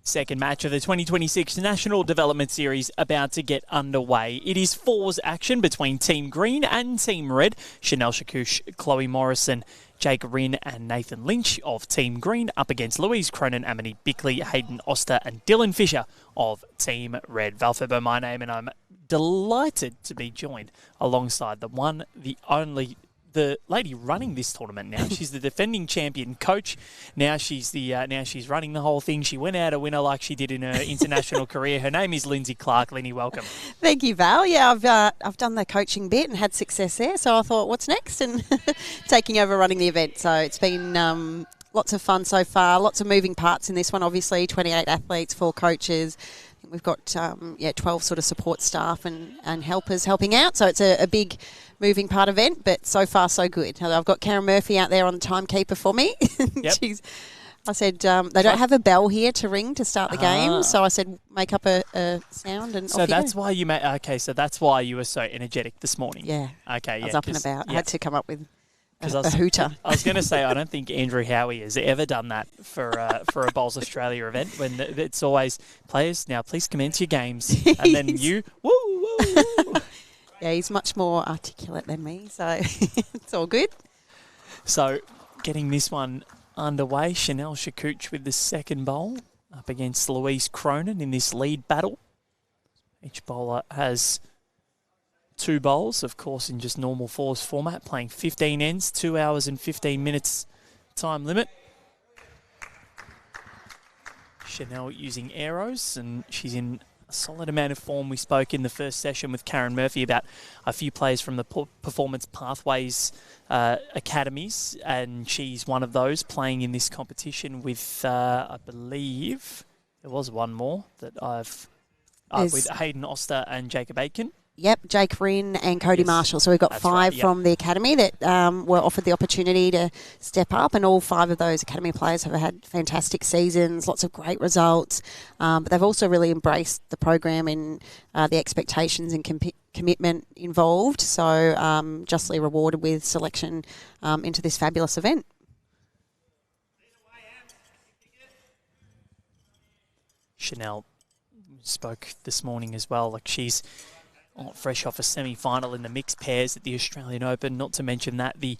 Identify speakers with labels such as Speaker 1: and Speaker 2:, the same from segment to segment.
Speaker 1: Second match of the 2026 National Development Series about to get underway. It is fours action between Team Green and Team Red. Chanel Chakouch, Chloe Morrison, Jake Rynne and Nathan Lynch of Team Green up against Louise Cronan, Amity Bickley, Hayden Oster and Dylan Fisher of Team Red. Val Febo, my name, and I'm delighted to be joined alongside the one, the only, the lady running this tournament now. She's the defending champion coach. Now she's running the whole thing. She went out a winner like she did in her international career. Her name is Lindsay Clark. Lenny, welcome.
Speaker 2: Thank you, Val. Yeah, I've done the coaching bit and had success there. So I thought, what's next? And taking over running the event. So it's been lots of fun so far. Lots of moving parts in this one. Obviously, 28 athletes, 4 coaches. We've got 12 sort of support staff and helpers helping out. So it's a big moving part event, but so far so good. I've got Karen Murphy out there on the timekeeper for me. Yep. I said they don't have a bell here to ring to start the game, so I said make up a sound and
Speaker 1: so that's why you so that's why you were so energetic this morning.
Speaker 2: Yeah.
Speaker 1: Okay.
Speaker 2: I was up and about. I had to come up with a hooter.
Speaker 1: I was going to say, I don't think Andrew Howie has ever done that for a Bowls Australia event when it's always players, now please commence your games. And then you, woo, woo, woo.
Speaker 2: Yeah, he's much more articulate than me, so it's all good.
Speaker 1: So getting this one underway, Chanel Chakouch with the second bowl up against Louise Cronan in this lead battle. Each bowler has 2 bowls, of course, in just normal fours format, playing 15 ends, 2 hours and 15 minutes time limit. Chanel using arrows, and she's in a solid amount of form. We spoke in the first session with Karen Murphy about a few players from the Performance Pathways academies, and she's one of those playing in this competition with, I believe, there was one more that with Hayden Oster and Jacob Aitken.
Speaker 2: Yep, Jake Rynne and Cody Marshall. So we've got 5 from the academy that were offered the opportunity to step up, and all 5 of those academy players have had fantastic seasons, lots of great results, but they've also really embraced the program and the expectations and commitment involved, so justly rewarded with selection into this fabulous event.
Speaker 1: Chanel spoke this morning as well, like she's fresh off a semi-final in the mixed pairs at the Australian Open, not to mention that the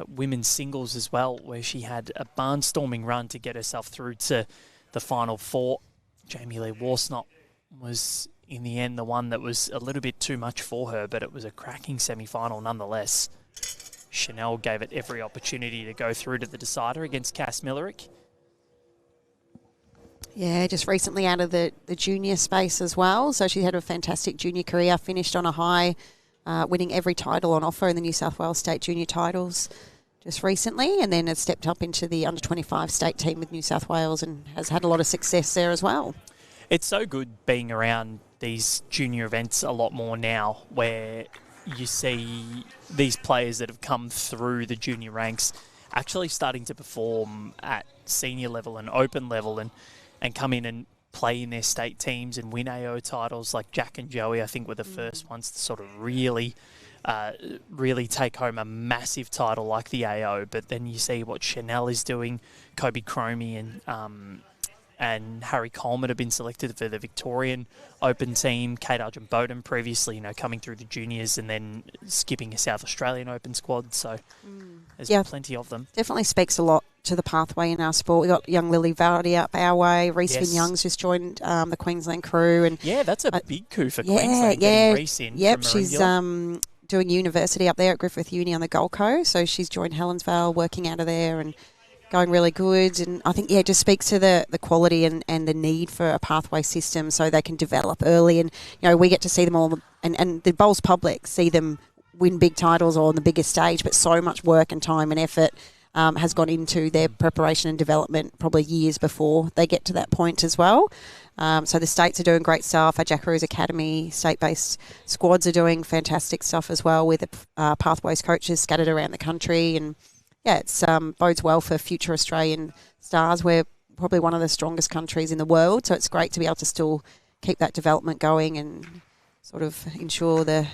Speaker 1: women's singles as well, where she had a barnstorming run to get herself through to the Final 4. Jamie Lee Worsnop was, in the end, the one that was a little bit too much for her, but it was a cracking semi-final nonetheless. Chanel gave it every opportunity to go through to the decider against Cass Millerick.
Speaker 2: Yeah, just recently out of the junior space as well. So she had a fantastic junior career, finished on a high, winning every title on offer in the New South Wales State Junior titles just recently, and then has stepped up into the under-25 state team with New South Wales and has had a lot of success there as well.
Speaker 1: It's so good being around these junior events a lot more now, where you see these players that have come through the junior ranks actually starting to perform at senior level and open level and come in and play in their state teams and win AO titles. Like Jack and Joey, I think, were the first ones to sort of really take home a massive title like the AO. But then you see what Chanel is doing. Kobe Cromie and Harry Coleman have been selected for the Victorian Open team. Kate Argent-Bowden previously, coming through the juniors and then skipping a South Australian Open squad. So there's plenty of them.
Speaker 2: Definitely speaks a lot to the pathway in our sport. We got young Lily Vardy up our way. Reese Finn Young's just joined the Queensland crew, and
Speaker 1: that's a big coup for Queensland. Getting Reese in.
Speaker 2: Yep, she's doing university up there at Griffith Uni on the Gold Coast. So she's joined Helensvale, working out of there, and going really good. And I think it just speaks to the quality and the need for a pathway system so they can develop early. And we get to see them all, and the Bowls public see them win big titles or on the biggest stage, but so much work and time and effort has gone into their preparation and development probably years before they get to that point as well. So the states are doing great stuff. Our Jackaroos Academy state-based squads are doing fantastic stuff as well with pathways coaches scattered around the country. And it's bodes well for future Australian stars. We're probably one of the strongest countries in the world, so it's great to be able to still keep that development going and sort of ensure the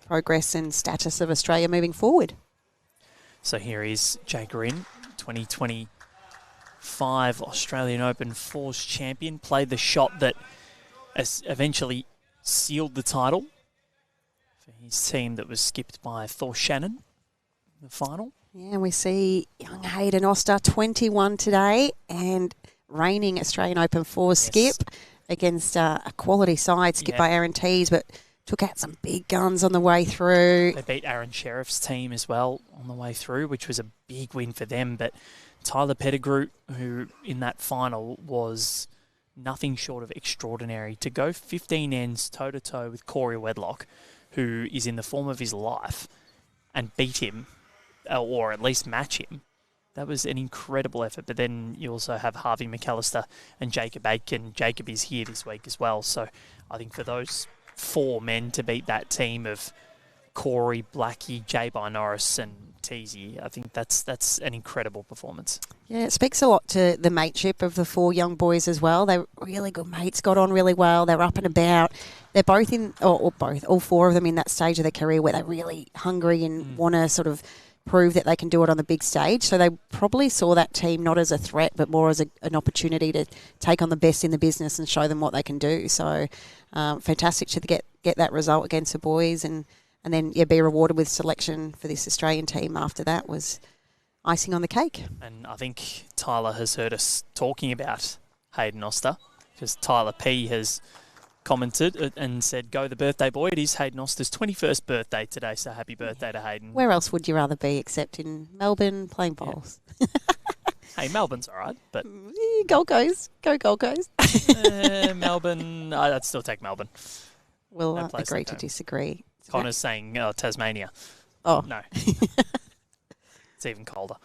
Speaker 2: progress and status of Australia moving forward.
Speaker 1: So here is Jake Rynne, 2020 5 Australian Open fours champion, played the shot that eventually sealed the title for his team that was skipped by Thor Shannon in the final.
Speaker 2: Yeah, and we see young Hayden Oster, 21 today, and reigning Australian Open fours skip against a quality side, skipped by Aaron Tees, but took out some big guns on the way through.
Speaker 1: They beat Aaron Sheriff's team as well on the way through, which was a big win for them. But Tyler Pettigrew, who in that final was nothing short of extraordinary, to go 15 ends toe-to-toe with Corey Wedlock, who is in the form of his life, and beat him, or at least match him. That was an incredible effort. But then you also have Harvey McAllister and Jacob Aitken. Jacob is here this week as well. So I think for those 4 men to beat that team of Corey, Blackie, J-By Norris and Teasy, I think that's an incredible performance.
Speaker 2: Yeah, it speaks a lot to the mateship of the 4 young boys as well. They're really good mates, got on really well. They're up and about. They're both all 4 of them in that stage of their career where they're really hungry and want to sort of prove that they can do it on the big stage. So they probably saw that team not as a threat, but more as an opportunity to take on the best in the business and show them what they can do. So fantastic to get that result against the boys and then be rewarded with selection for this Australian team after that was icing on the cake.
Speaker 1: And I think Tyler has heard us talking about Hayden Oster, because Tyler P has commented and said, "Go the birthday boy." It is Hayden Oster's 21st birthday today, so happy birthday to Hayden.
Speaker 2: Where else would you rather be except in Melbourne playing bowls?
Speaker 1: Yeah. Hey, Melbourne's all right, but...
Speaker 2: Gold Coast. Go Gold Coast.
Speaker 1: Melbourne, I'd still take Melbourne.
Speaker 2: We'll
Speaker 1: No place
Speaker 2: agree
Speaker 1: like
Speaker 2: to
Speaker 1: home.
Speaker 2: disagree.
Speaker 1: Connor's saying Tasmania.
Speaker 2: Oh.
Speaker 1: No. It's even colder.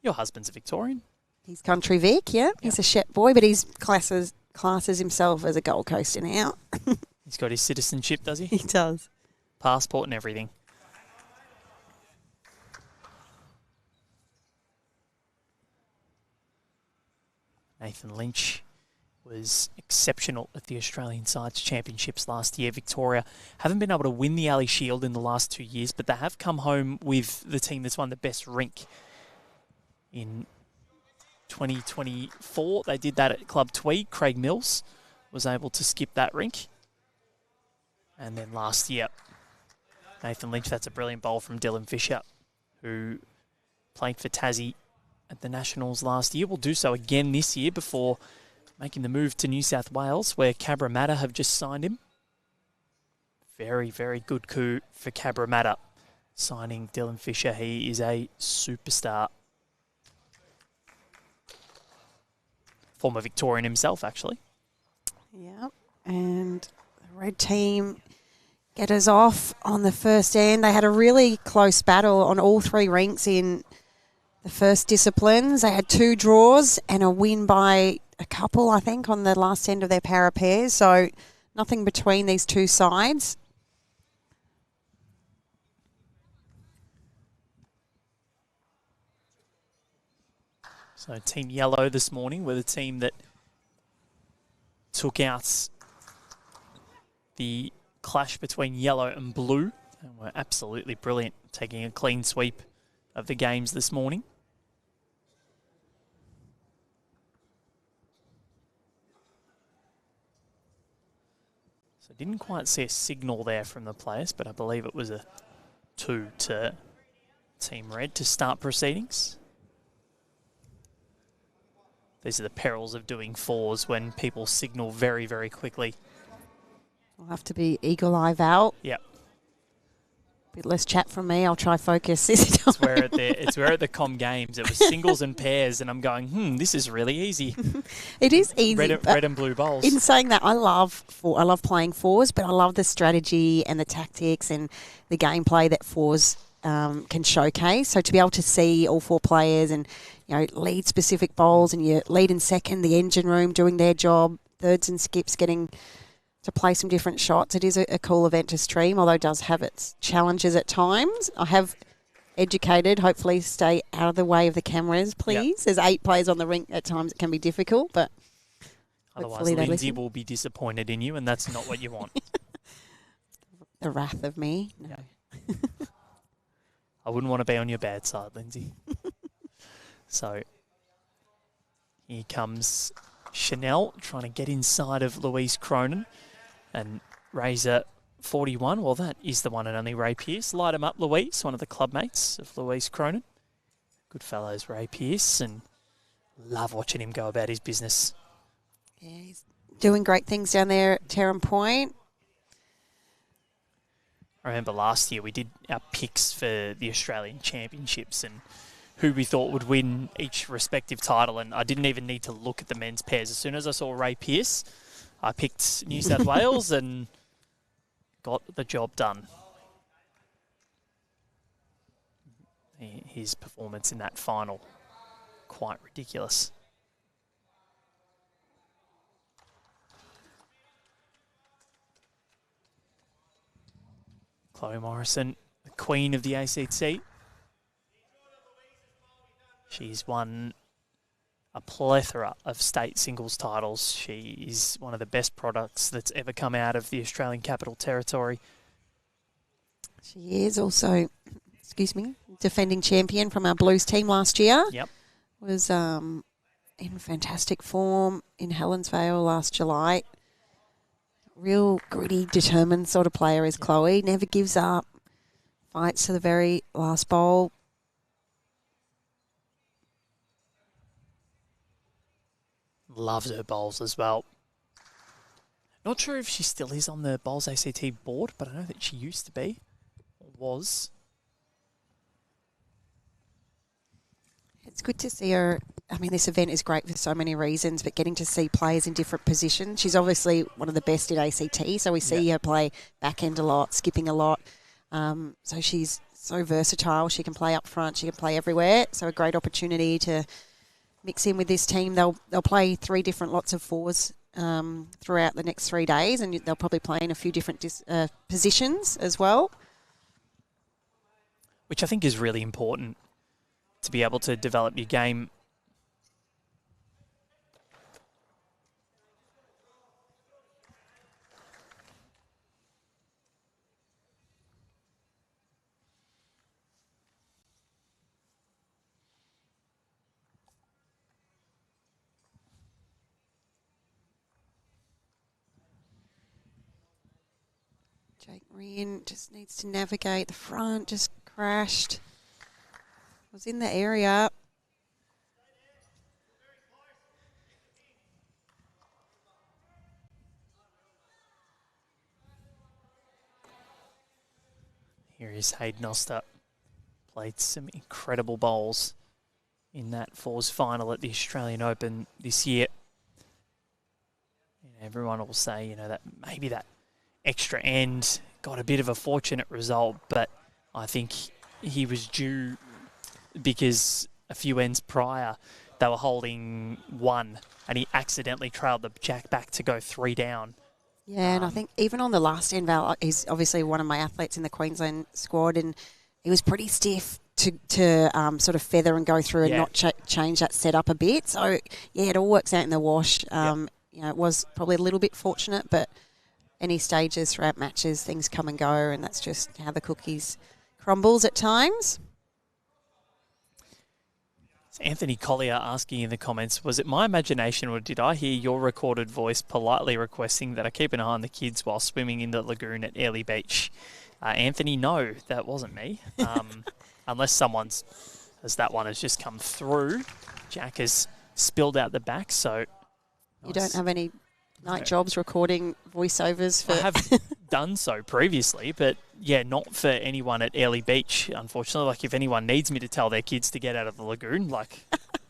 Speaker 1: Your husband's a Victorian.
Speaker 2: He's country Vic, yeah. He's a Shep boy, but he's classes himself as a Gold Coaster now.
Speaker 1: He's got his citizenship, does he?
Speaker 2: He does.
Speaker 1: Passport and everything. Nathan Lynch was exceptional at the Australian Sides Championships last year. Victoria haven't been able to win the Ali Shield in the last 2 years, but they have come home with the team that's won the best rink in 2024. They did that at Club Tweed. Craig Mills was able to skip that rink. And then last year, Nathan Lynch, that's a brilliant bowl from Dylan Fisher, who played for Tassie at the Nationals last year. Will do so again this year before making the move to New South Wales, where Cabramatta have just signed him. Very, very good coup for Cabramatta, signing Dylan Fisher. He is a superstar. Former Victorian himself, actually.
Speaker 2: Yeah, and the red team get us off on the first end. They had a really close battle on all 3 rinks in the first disciplines. They had 2 draws and a win by a couple, I think, on the last end of their para pairs. So nothing between these 2 sides.
Speaker 1: So Team Yellow this morning were the team that took out the clash between Yellow and Blue and were absolutely brilliant, taking a clean sweep of the games this morning. So didn't quite see a signal there from the players, but I believe it was a 2 to Team Red to start proceedings. These are the perils of doing 4s when people signal very, very quickly.
Speaker 2: I'll have to be eagle eye Val.
Speaker 1: Yep.
Speaker 2: Bit less chat from me. I'll try focus this time.
Speaker 1: It's where at the Com Games it was singles and pairs, and I'm going, this is really easy.
Speaker 2: It is easy.
Speaker 1: Red and blue bowls.
Speaker 2: In saying that, I love playing 4s, but I love the strategy and the tactics and the gameplay that 4s can showcase. So to be able to see all 4 players and lead specific bowls, and you lead and second, the engine room doing their job, thirds and skips getting to play some different shots. It is a cool event to stream, although it does have its challenges at times. I have educated, hopefully stay out of the way of the cameras, please. Yep. There's 8 players on the rink. At times it can be difficult, but
Speaker 1: otherwise Lindsay will be disappointed in you, and that's not what you want.
Speaker 2: The wrath of me. No.
Speaker 1: Yeah. I wouldn't want to be on your bad side, Lindsay. So Here comes Chanel trying to get inside of Louise Cronan. And Razor 41, well, that is the one and only Ray Pearce. Light him up, Louise, one of the clubmates of Louise Cronan. Good fellows, Ray Pearce, and love watching him go about his business.
Speaker 2: Yeah, he's doing great things down there at Terran Point.
Speaker 1: I remember last year we did our picks for the Australian Championships and who we thought would win each respective title, and I didn't even need to look at the men's pairs. As soon as I saw Ray Pearce, I picked New South Wales and got the job done. His performance in that final, quite ridiculous. Chloe Morrison, the queen of the ACT. She's won a plethora of state singles titles. She is one of the best products that's ever come out of the Australian Capital Territory.
Speaker 2: She is also, defending champion from our Blues team last year.
Speaker 1: Yep.
Speaker 2: Was in fantastic form in Helensvale last July. Real gritty, determined sort of player is Chloe. Never gives up. Fights to the very last bowl.
Speaker 1: Loves her bowls as well. Not sure if she still is on the Bowls ACT board, but I know that she used to be, or was.
Speaker 2: It's good to see her. I mean, this event is great for so many reasons, but getting to see players in different positions. She's obviously one of the best in ACT, so we see her play back end a lot, skipping a lot. So she's so versatile. She can play up front. She can play everywhere. So a great opportunity to mix in with this team. They'll play 3 different lots of fours throughout the next 3 days, and they'll probably play in a few different positions as well.
Speaker 1: Which I think is really important to be able to develop your game.
Speaker 2: Rynne just needs to navigate the front, just crashed. Was in the area.
Speaker 1: Here is Hayden Oster. Played some incredible bowls in that fours final at the Australian Open this year. And everyone will say, that maybe that extra end got a bit of a fortunate result, but I think he was due because a few ends prior they were holding 1 and he accidentally trailed the jack back to go 3 down.
Speaker 2: Yeah, and I think even on the last end, Val, he's obviously one of my athletes in the Queensland squad, and he was pretty stiff to sort of feather and go through and not change that setup a bit. So, yeah, it all works out in the wash. It was probably a little bit fortunate, but any stages throughout matches, things come and go, and that's just how the cookies crumbles at times.
Speaker 1: It's Anthony Collier asking in the comments, was it my imagination or did I hear your recorded voice politely requesting that I keep an eye on the kids while swimming in the lagoon at Airlie Beach? Anthony, no, that wasn't me. Unless as that one has just come through. Jack has spilled out the back, so... Nice.
Speaker 2: You don't have any night jobs recording voiceovers for...
Speaker 1: I have done so previously, but yeah, not for anyone at Airlie Beach, unfortunately. Like, if anyone needs me to tell their kids to get out of the lagoon,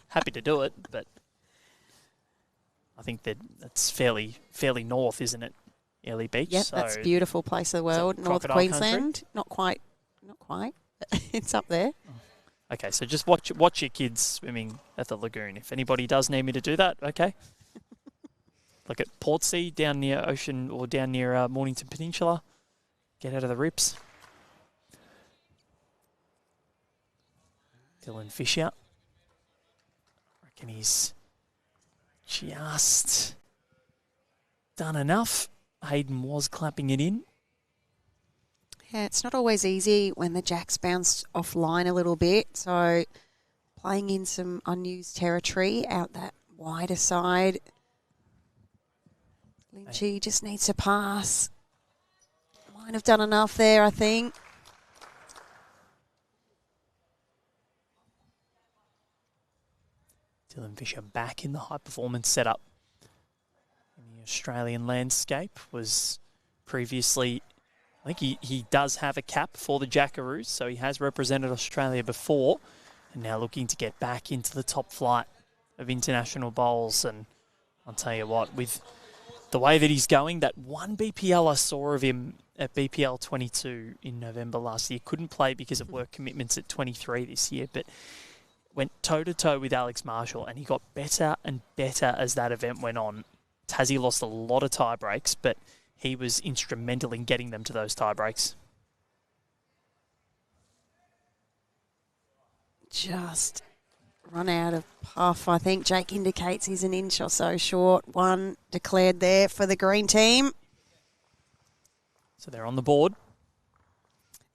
Speaker 1: happy to do it, but I think that's fairly north, isn't it? Airlie Beach.
Speaker 2: Yep,
Speaker 1: so
Speaker 2: that's a beautiful place of the world. North Queensland.
Speaker 1: Country?
Speaker 2: Not quite. It's up there.
Speaker 1: Okay, so just watch your kids swimming at the lagoon. If anybody does need me to do that, okay. Look at Portsea down near Ocean or down near Mornington Peninsula. Get out of the rips. Dylan Fisher. I reckon he's just done enough. Hayden was clapping it in.
Speaker 2: Yeah, it's not always easy when the jacks bounce offline a little bit. So playing in some unused territory out that wider side. Lynchy just needs to pass. Might have done enough there, I think.
Speaker 1: Dylan Fisher back in the high performance setup in the Australian landscape. Was previously, I think he does have a cap for the Jackaroos, so he has represented Australia before, and now looking to get back into the top flight of international bowls. And I'll tell you what, with the way that he's going, that one BPL I saw of him at BPL 22 in November last year, couldn't play because of work commitments at 23 this year, but went toe-to-toe with Alex Marshall, and he got better and better as that event went on. Tassie lost a lot of tie breaks, but he was instrumental in getting them to those tie breaks.
Speaker 2: Just run out of puff, I think. Jake indicates he's an inch or so short. One declared there for the green team.
Speaker 1: So they're on the board.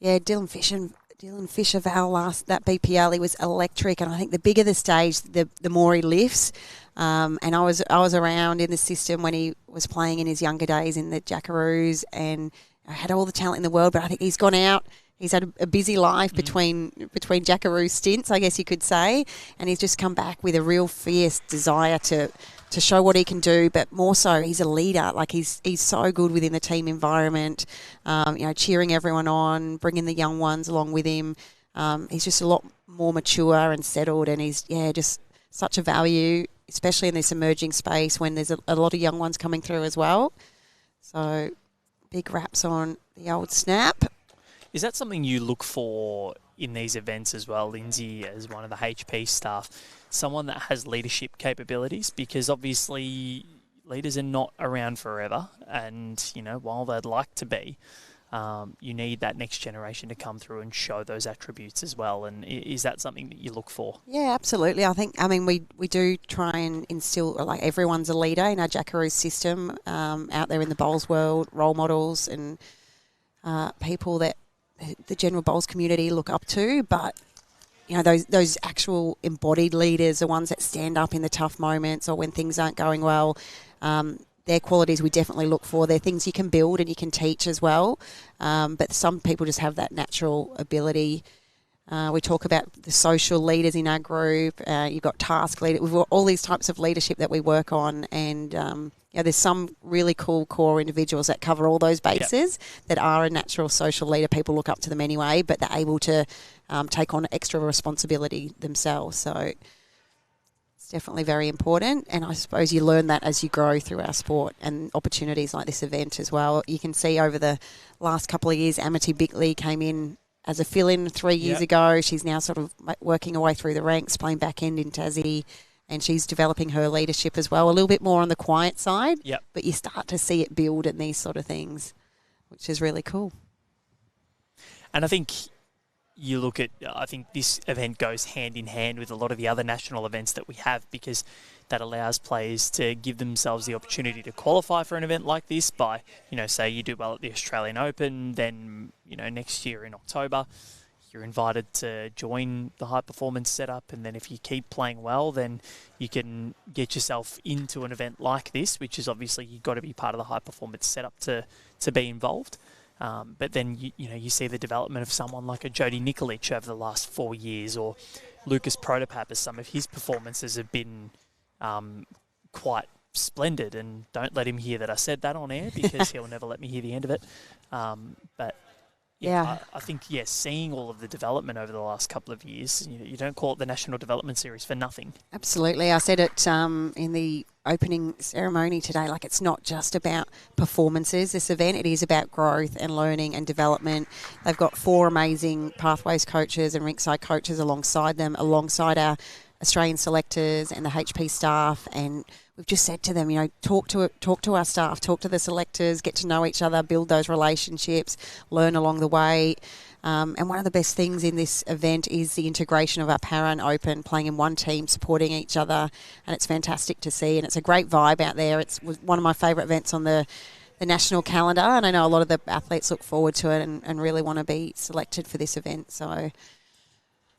Speaker 2: Yeah, Dylan Fisher, Val, that BPL, he was electric, and I think the bigger the stage, the more he lifts. And I was around in the system when he was playing in his younger days in the Jackaroos, and I had all the talent in the world, but I think he's gone out. He's had a busy life between Jackaroo stints, I guess you could say, and he's just come back with a real fierce desire to show what he can do, but more so he's a leader. Like he's so good within the team environment, cheering everyone on, bringing the young ones along with him. He's just a lot more mature and settled, and he's just such a value, especially in this emerging space when there's a lot of young ones coming through as well. So big raps on the old snap.
Speaker 1: Is that something you look for in these events as well, Lindsay, as one of the HP staff? Someone that has leadership capabilities, because obviously leaders are not around forever, and while they'd like to be, you need that next generation to come through and show those attributes as well. And is that something that you look for?
Speaker 2: Yeah, absolutely. We do try and instill, like, everyone's a leader in our Jackaroo system out there in the bowls world, role models and people that the general bowls community look up to, but those actual embodied leaders, the ones that stand up in the tough moments or when things aren't going well, they're qualities we definitely look for. They're things you can build and you can teach as well, but some people just have that natural ability. We talk about the social leaders in our group. You've got task leaders. We've got all these types of leadership that we work on, and there's some really cool core individuals that cover all those bases that are a natural social leader. People look up to them anyway, but they're able to take on extra responsibility themselves. So it's definitely very important, and I suppose you learn that as you grow through our sport and opportunities like this event as well. You can see over the last couple of years, Amity Bickley came in as a fill-in 3 years ago. She's now sort of working her way through the ranks, playing back end in Tassie, and she's developing her leadership as well, a little bit more on the quiet side.
Speaker 1: Yep.
Speaker 2: But you start to see it build in these sort of things, which is really cool.
Speaker 1: And I think I think this event goes hand in hand with a lot of the other national events that we have, because that allows players to give themselves the opportunity to qualify for an event like this by, say you do well at the Australian Open, then, next year in October, you're invited to join the high performance setup, and then if you keep playing well, then you can get yourself into an event like this, which is obviously you've got to be part of the high performance setup to be involved. But then you see the development of someone like a Jody Nikolic over the last 4 years, or Lucas Protopappas. Some of his performances have been quite splendid, and don't let him hear that I said that on air, because he'll never let me hear the end of it. But I think, seeing all of the development over the last couple of years, you don't call it the National Development Series for nothing.
Speaker 2: Absolutely. I said it in the opening ceremony today, like, it's not just about performances, this event. It is about growth and learning and development. They've got 4 amazing pathways coaches and rinkside coaches alongside them, alongside our Australian selectors and the HP staff, and we've just said to them, talk to our staff, talk to the selectors, get to know each other, build those relationships, learn along the way. And one of the best things in this event is the integration of our para and open, playing in one team, supporting each other, and it's fantastic to see, and it's a great vibe out there. It's one of my favourite events on the national calendar, and I know a lot of the athletes look forward to it and really want to be selected for this event. So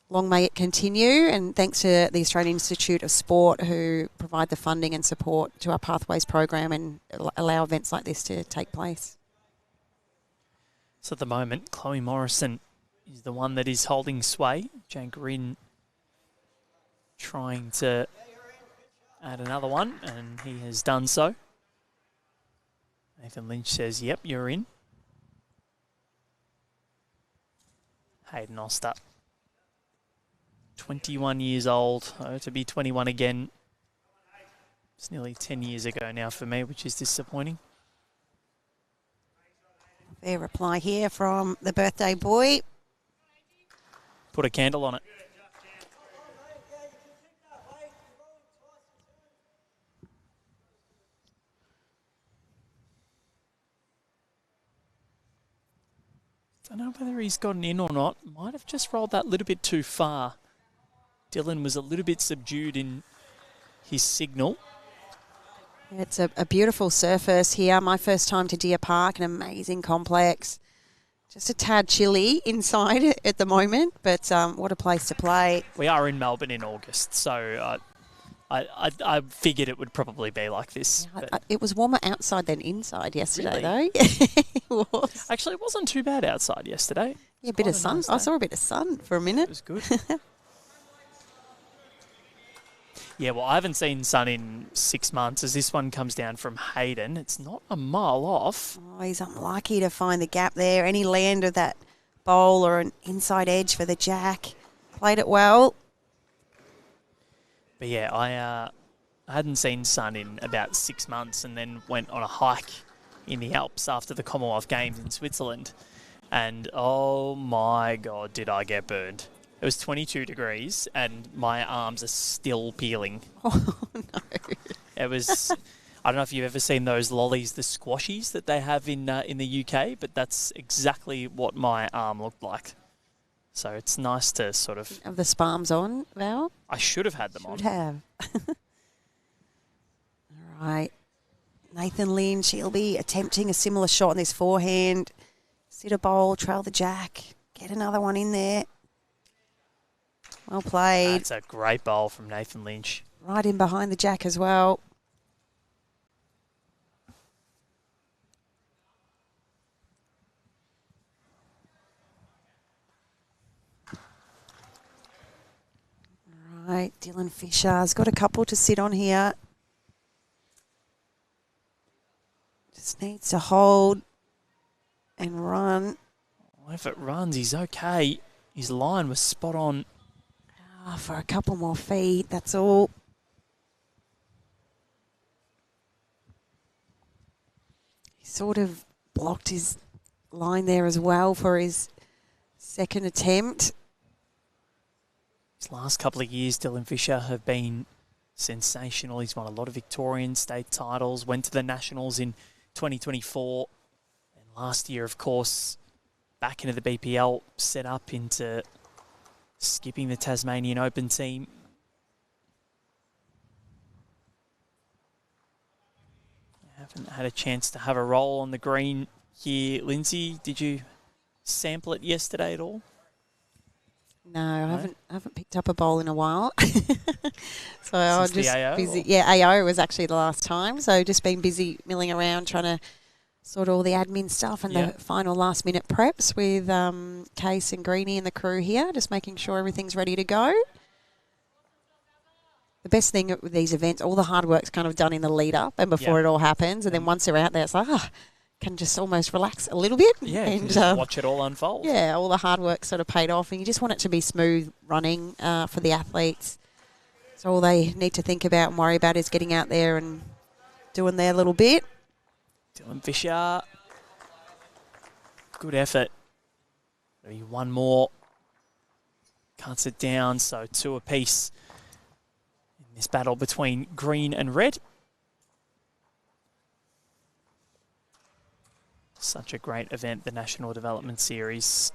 Speaker 2: long may it continue, and thanks to the Australian Institute of Sport who provide the funding and support to our Pathways program and allow events like this to take place.
Speaker 1: So at the moment, Chloe Morrison is the one that is holding sway. Rynne trying to add another one, and he has done so. Nathan Lynch says, yep, you're in. Hayden Oster, 21 years old, to be 21 again. It's nearly 10 years ago now for me, which is disappointing.
Speaker 2: Fair reply here from the birthday boy.
Speaker 1: Put a candle on it. I don't know whether he's gotten in or not. Might have just rolled that little bit too far. Dylan was a little bit subdued in his signal.
Speaker 2: It's a beautiful surface here. My first time to Deer Park, an amazing complex. Just a tad chilly inside at the moment, but what a place to play.
Speaker 1: We are in Melbourne in August, so I figured it would probably be like this.
Speaker 2: It was warmer outside than inside yesterday,
Speaker 1: really?
Speaker 2: though. It was.
Speaker 1: Actually, it wasn't too bad outside yesterday.
Speaker 2: Yeah, a bit of sun. Nice, I saw a bit of sun for a minute.
Speaker 1: It was good. Yeah, well, I haven't seen sun in 6 months as this one comes down from Hayden. It's not a mile off.
Speaker 2: Oh, he's unlucky to find the gap there. Any land of that bowl or an inside edge for the jack. Played it well.
Speaker 1: But yeah, I hadn't seen sun in about 6 months and then went on a hike in the Alps after the Commonwealth Games in Switzerland. And oh my God, did I get burned. It was 22 degrees and my arms are still peeling.
Speaker 2: Oh, no.
Speaker 1: It was, I don't know if you've ever seen those lollies, the squashies that they have in the UK, but that's exactly what my arm looked like. So it's nice to sort of...
Speaker 2: Have the spalms on, Val?
Speaker 1: I should have had them on.
Speaker 2: Should have. All right. Nathan Lynch, he'll be attempting a similar shot on this forehand. Sit a bowl, trail the jack, get another one in there. Well played.
Speaker 1: That's a great bowl from Nathan Lynch.
Speaker 2: Right in behind the jack as well. All right, Dylan Fisher's got a couple to sit on here. Just needs to hold and run.
Speaker 1: Well, if it runs, he's okay. His line was spot on.
Speaker 2: Oh, for a couple more feet, that's all. He sort of blocked his line there as well for his second attempt.
Speaker 1: His last couple of years, Dylan Fisher have been sensational. He's won a lot of Victorian state titles, went to the Nationals in 2024. And last year, of course, back into the BPL, set up into skipping the Tasmanian Open team. Haven't had a chance to have a roll on the green here. Lindsay, did you sample it yesterday at all?
Speaker 2: No, I haven't picked up a bowl in a while. So I was just
Speaker 1: AO,
Speaker 2: busy. Or? Yeah, AO was actually the last time. So just been busy milling around trying to sort all the admin stuff and the final last minute preps with Case and Greenie and the crew here, just making sure everything's ready to go. The best thing with these events, all the hard work's kind of done in the lead up and before it all happens. And then once they're out there, it's like, can just almost relax a little bit.
Speaker 1: Yeah,
Speaker 2: and
Speaker 1: just watch it all unfold.
Speaker 2: Yeah, all the hard work sort of paid off. And you just want it to be smooth running for the athletes. So all they need to think about and worry about is getting out there and doing their little bit.
Speaker 1: Dylan Fisher. Good effort. Maybe one more. Cuts it down, so two apiece in this battle between green and red. Such a great event, the National Development Series.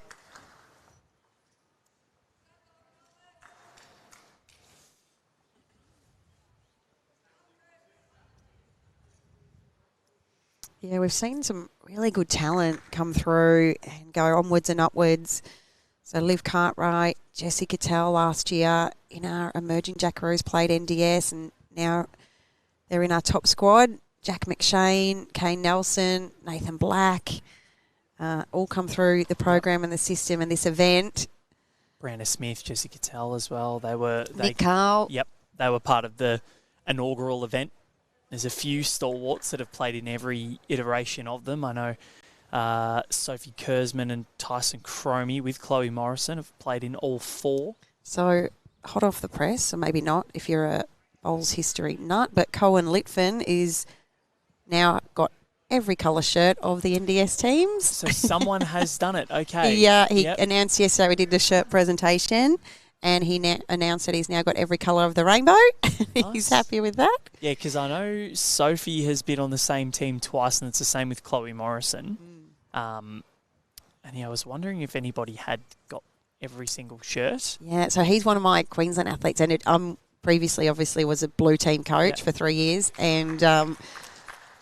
Speaker 2: Yeah, we've seen some really good talent come through and go onwards and upwards. So Liv Cartwright, Jessie Cattell last year in our emerging Jackaroos played NDS, and now they're in our top squad. Jack McShane, Kane Nelson, Nathan Black, all come through the program and the system and this event.
Speaker 1: Brianna Smith, Jessie Cattell as well.
Speaker 2: Nick Carl.
Speaker 1: Yep, they were part of the inaugural event. There's a few stalwarts that have played in every iteration of them. I know Sophie Kurzman and Tyson Cromie with Chloe Morrison have played in all 4.
Speaker 2: So hot off the press, or maybe not if you're a bowls history nut, but Cohen Litfin is now got every colour shirt of the NDS teams.
Speaker 1: So someone has done it. Okay.
Speaker 2: Yeah, he announced yesterday we did the shirt presentation, and he announced that he's now got every colour of the rainbow. Nice. He's happy with that.
Speaker 1: Yeah, because I know Sophie has been on the same team twice, and it's the same with Chloe Morrison. And I was wondering if anybody had got every single shirt.
Speaker 2: Yeah, so he's one of my Queensland athletes, and previously obviously was a blue team coach for 3 years, and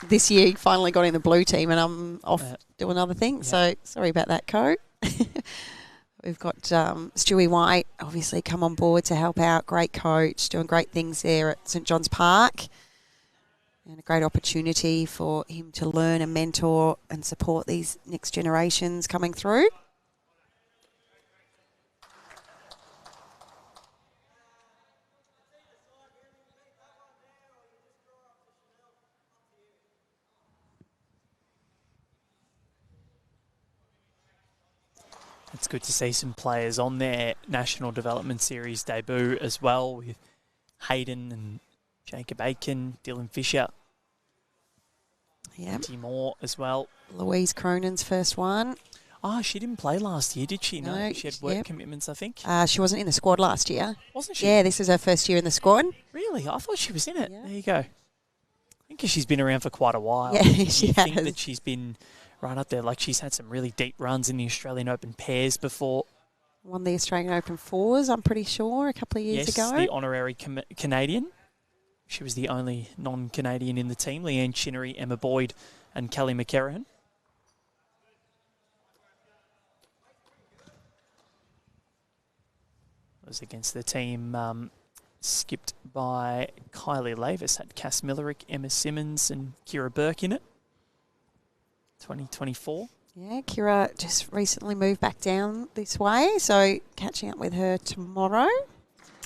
Speaker 2: this year he finally got in the blue team, and I'm off doing other things. So sorry about that, Co. We've got Stewie White, obviously, come on board to help out. Great coach, doing great things there at St John's Park. And a great opportunity for him to learn and mentor and support these next generations coming through.
Speaker 1: It's good to see some players on their National Development Series debut as well, with Hayden and Jacob Aiken, Dylan Fisher, Tim Moore as well.
Speaker 2: Louise Cronan's first one.
Speaker 1: Oh, she didn't play last year, did she?
Speaker 2: No,
Speaker 1: she had work commitments, I think.
Speaker 2: She wasn't in the squad last year.
Speaker 1: Wasn't she?
Speaker 2: Yeah, this is her first year in the squad.
Speaker 1: Really? I thought she was in it. Yeah. There you go. I think she's been around for quite a while.
Speaker 2: Yeah, she has.
Speaker 1: I think that she's been right up there. Like, she's had some really deep runs in the Australian Open pairs before.
Speaker 2: Won the Australian Open fours, I'm pretty sure, a couple of years ago.
Speaker 1: Yes, the honorary Canadian. She was the only non-Canadian in the team. Leanne Chinnery, Emma Boyd and Kelly McCarran. Was against the team skipped by Kylie Lavis. Had Cass Millerick, Emma Simmons and Kira Burke in it. 2024.
Speaker 2: Yeah, Kira just recently moved back down this way, so catching up with her tomorrow.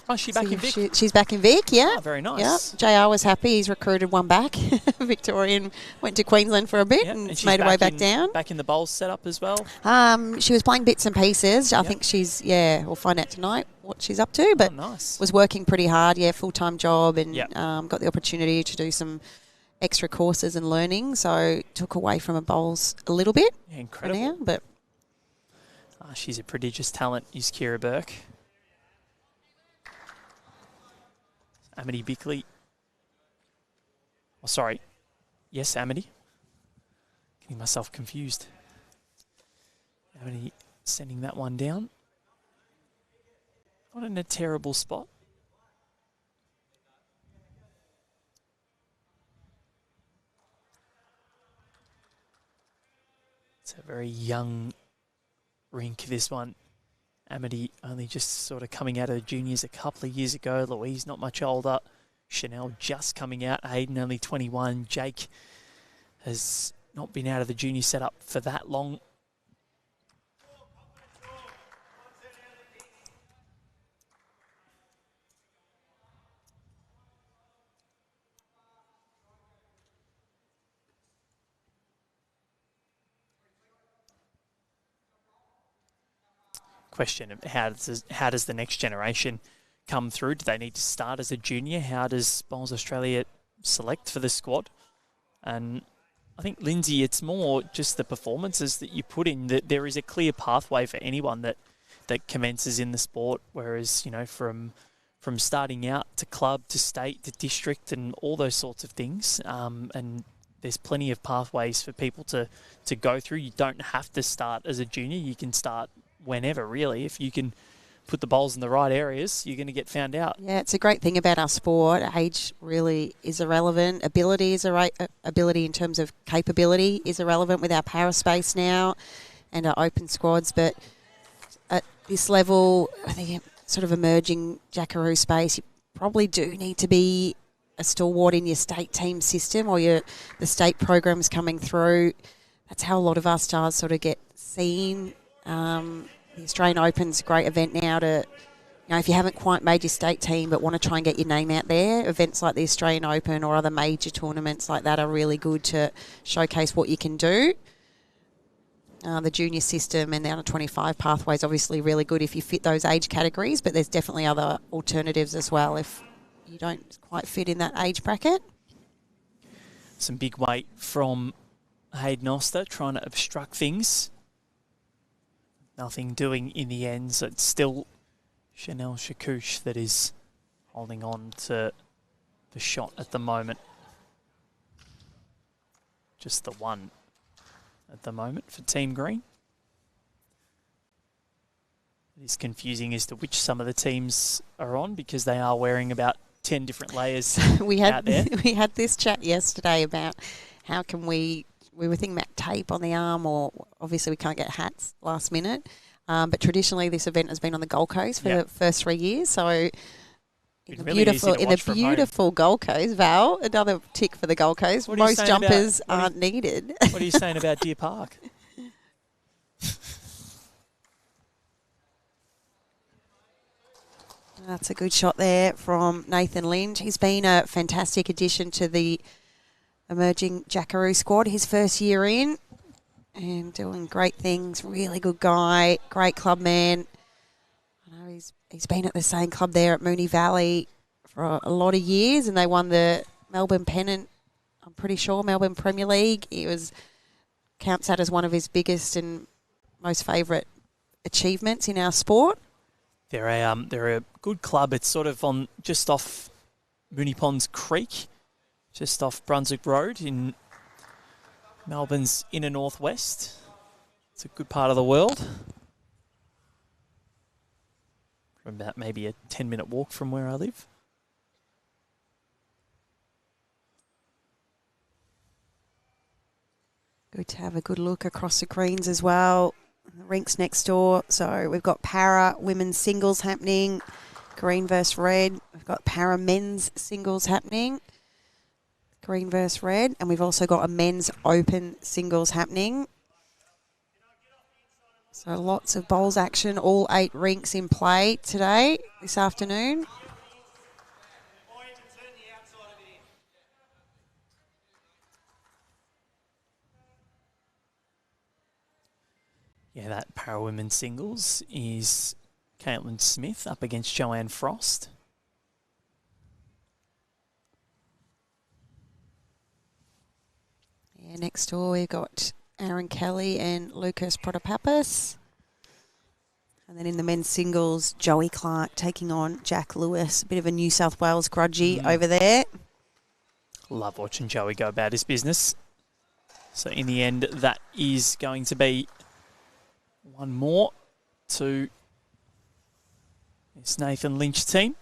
Speaker 1: Oh, is she back in Vic?
Speaker 2: She's back in Vic, yeah.
Speaker 1: Oh, very nice.
Speaker 2: Yeah. JR was happy. He's recruited one back. Victorian went to Queensland for a bit and made her way back down.
Speaker 1: Back in the bowls setup as well?
Speaker 2: She was playing bits and pieces. I think she's, we'll find out tonight what she's up to. But was working pretty hard, full-time job, and got the opportunity to do some extra courses and learning. So took away from her bowls a little bit.
Speaker 1: Yeah, incredible.
Speaker 2: For now, but
Speaker 1: she's a prodigious talent, is Kira Burke. Amity Bickley. Oh, sorry. Yes, Amity. Getting myself confused. Amity sending that one down. Not in a terrible spot. It's a very young rink, this one. Amity only just sort of coming out of the juniors a couple of years ago. Louise not much older. Chanel just coming out. Hayden only 21. Jake has not been out of the junior setup for that long. Question of how does the next generation come through? Do they need to start as a junior? How does Bowls Australia select for the squad? And I think, Lindsay, it's more just the performances that you put in, that there is a clear pathway for anyone that commences in the sport, whereas, from starting out to club to state to district and all those sorts of things, and there's plenty of pathways for people to go through. You don't have to start as a junior. You can start whenever, really. If you can put the bowls in the right areas, you're going to get found out. Yeah,
Speaker 2: it's a great thing about our sport. Age really is irrelevant. Ability is ability in terms of capability is irrelevant with our para space now and our open squads. But at this level, I think sort of emerging Jackaroo space, you probably do need to be a stalwart in your state team system or the state programs coming through. That's how a lot of our stars sort of get seen. The Australian Open's a great event now to, if you haven't quite made your state team but want to try and get your name out there, events like the Australian Open or other major tournaments like that are really good to showcase what you can do. The junior system and the under 25 pathway is obviously really good if you fit those age categories, but there's definitely other alternatives as well if you don't quite fit in that age bracket.
Speaker 1: Some big weight from Hayden Oster trying to obstruct things. Nothing doing in the end, so it's still Chakouch that is holding on to the shot at the moment. Just the one at the moment for Team Green. It is confusing as to which some of the teams are on because they are wearing about 10 different layers out there.
Speaker 2: We had this chat yesterday about how can we were thinking about tape on the arm, or obviously we can't get hats last minute. But traditionally this event has been on the Gold Coast for the first 3 years. So in the beautiful Gold Coast, Val, another tick for the Gold Coast. Most jumpers aren't needed.
Speaker 1: What are you saying about Deer Park?
Speaker 2: That's a good shot there from Nathan Lynch. He's been a fantastic addition to the emerging Jackaroo squad. His first year in and doing great things. Really good guy, great club man. I know he's been at the same club there at Moonee Valley for a lot of years, and they won the Melbourne pennant, I'm pretty sure, Melbourne Premier League. It counts that as one of his biggest and most favourite achievements in our sport.
Speaker 1: They're a good club. It's sort of just off Moonee Ponds Creek, just off Brunswick Road in Melbourne's inner northwest. It's a good part of the world. From about maybe a 10-minute walk from where I live.
Speaker 2: Good to have a good look across the greens as well. The rink's next door. So we've got para women's singles happening, green versus red. We've got para men's singles happening, green versus red. And we've also got a men's open singles happening. So lots of bowls action, all 8 rinks in play today, this afternoon.
Speaker 1: Yeah, that para women's singles is Caitlin Smith up against Joanne Frost.
Speaker 2: Yeah, next door we've got Aaron Kelly and Lucas Protopappas. And then in the men's singles, Joey Clark taking on Jack Lewis. A bit of a New South Wales grudgy over there.
Speaker 1: Love watching Joey go about his business. So in the end, that is going to be one more to this Nathan Lynch team.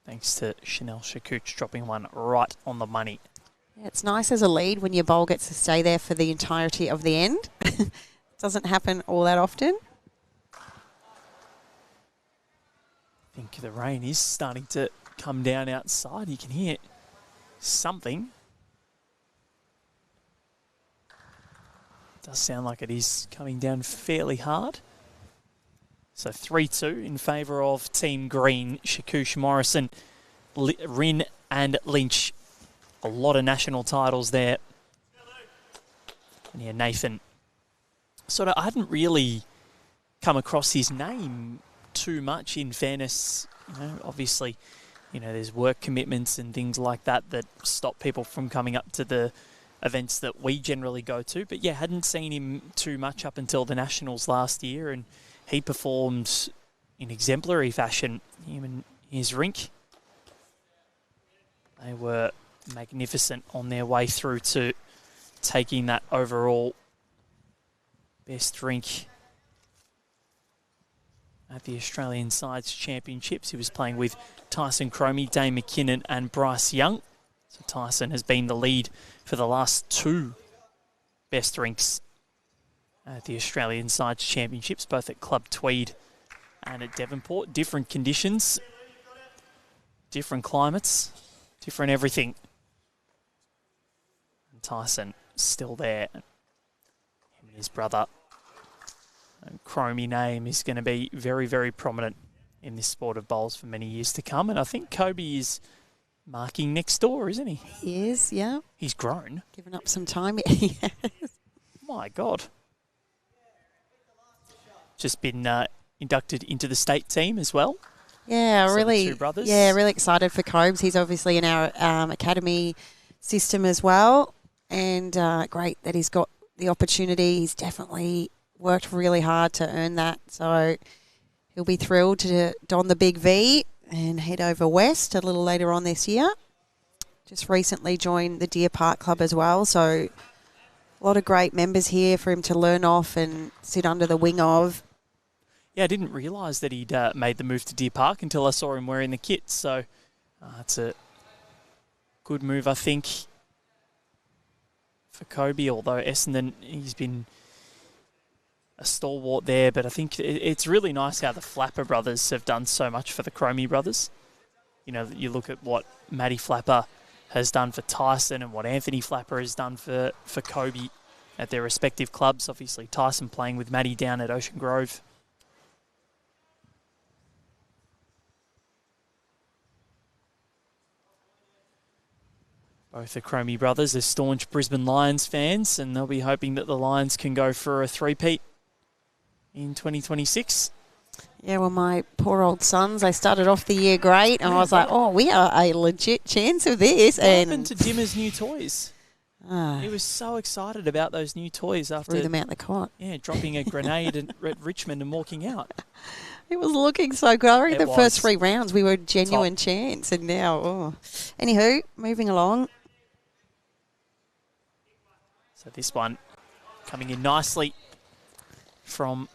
Speaker 1: Thanks to Chakouch dropping one right on the money.
Speaker 2: Yeah, it's nice as a lead when your bowl gets to stay there for the entirety of the end. Doesn't happen all that often.
Speaker 1: I think the rain is starting to come down outside. You can hear something. Does sound like it is coming down fairly hard. So 3-2 in favour of Team Green. Chakouch, Morrison, Rynne and Lynch. A lot of national titles there. And yeah, Nathan. I hadn't really come across his name too much, in fairness. Obviously, there's work commitments and things like that stop people from coming up to the events that we generally go to. But yeah, hadn't seen him too much up until the Nationals last year, and he performed in exemplary fashion, him and his rink. They were magnificent on their way through to taking that overall best rink at the Australian Sides Championships. He was playing with Tyson Cromie, Dane McKinnon and Bryce Young. So Tyson has been the lead for the last 2 best rinks at the Australian Sides Championships, both at Club Tweed and at Devonport. Different conditions, different climates, different everything. And Tyson still there. Him and his brother. And Cromie name is going to be very, very prominent in this sport of bowls for many years to come. And I think Kobe is marking next door, isn't he?
Speaker 2: He is, yeah.
Speaker 1: He's grown.
Speaker 2: Given up some time.
Speaker 1: My God. Just been inducted into the state team as well.
Speaker 2: Yeah,
Speaker 1: So
Speaker 2: really.
Speaker 1: the two brothers.
Speaker 2: Yeah, really excited for Cobes. He's obviously in our academy system as well, and great that he's got the opportunity. He's definitely worked really hard to earn that, so he'll be thrilled to don the big V and head over west a little later on this year. Just recently joined the Deer Park Club as well, so a lot of great members here for him to learn off and sit under the wing of.
Speaker 1: Yeah, I didn't realise that he'd made the move to Deer Park until I saw him wearing the kit. So it's a good move, I think, for Kobe. Although Essendon, he's been a stalwart there. But I think it's really nice how the Flapper brothers have done so much for the Cromie brothers. You know, you look at what Matty Flapper has done for Tyson and what Anthony Flapper has done for Kobe at their respective clubs. Obviously, Tyson playing with Matty down at Ocean Grove. Both the Cromie brothers are staunch Brisbane Lions fans, and they'll be hoping that the Lions can go for a three-peat in 2026.
Speaker 2: Yeah, well, my poor old sons, they started off the year great, and I was like, oh, we are a legit chance of this.
Speaker 1: What happened to Dimmer's new toys? He was so excited about those new toys after...
Speaker 2: Threw them out the cot.
Speaker 1: Yeah, dropping a grenade at Richmond and walking out.
Speaker 2: It was looking so good. I reckon
Speaker 1: It
Speaker 2: the first
Speaker 1: was.
Speaker 2: 3 rounds we were genuine
Speaker 1: Top.
Speaker 2: chance, and now, oh. Anywho, moving along.
Speaker 1: So this one coming in nicely from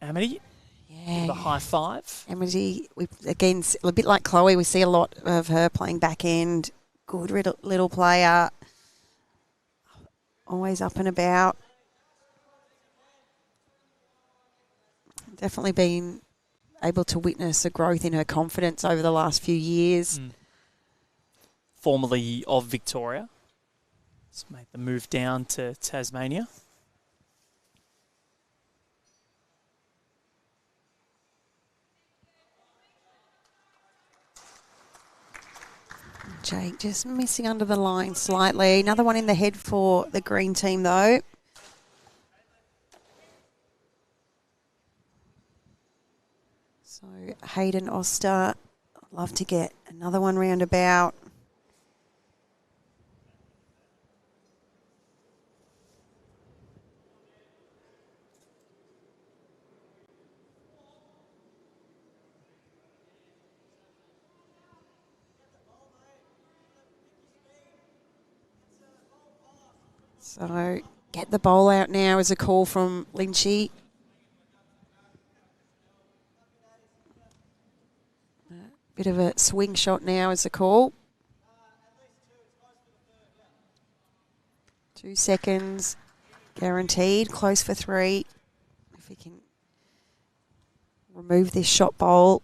Speaker 1: Amity.
Speaker 2: Yeah.
Speaker 1: The high five.
Speaker 2: Amity, again, a bit like Chloe, we see a lot of her playing back end. Good little player. Always up and about. Definitely been able to witness a growth in her confidence over the last few years.
Speaker 1: Formerly of Victoria. Let's make the move down to Tasmania.
Speaker 2: Jake just missing under the line slightly. Another one in the head for the green team, though. So Hayden Oster, I'd love to get another one roundabout. So get the bowl out now is a call from Lynchy. Bit of a swing shot now is a call. 2 seconds guaranteed, close for 3. If we can remove this shot bowl.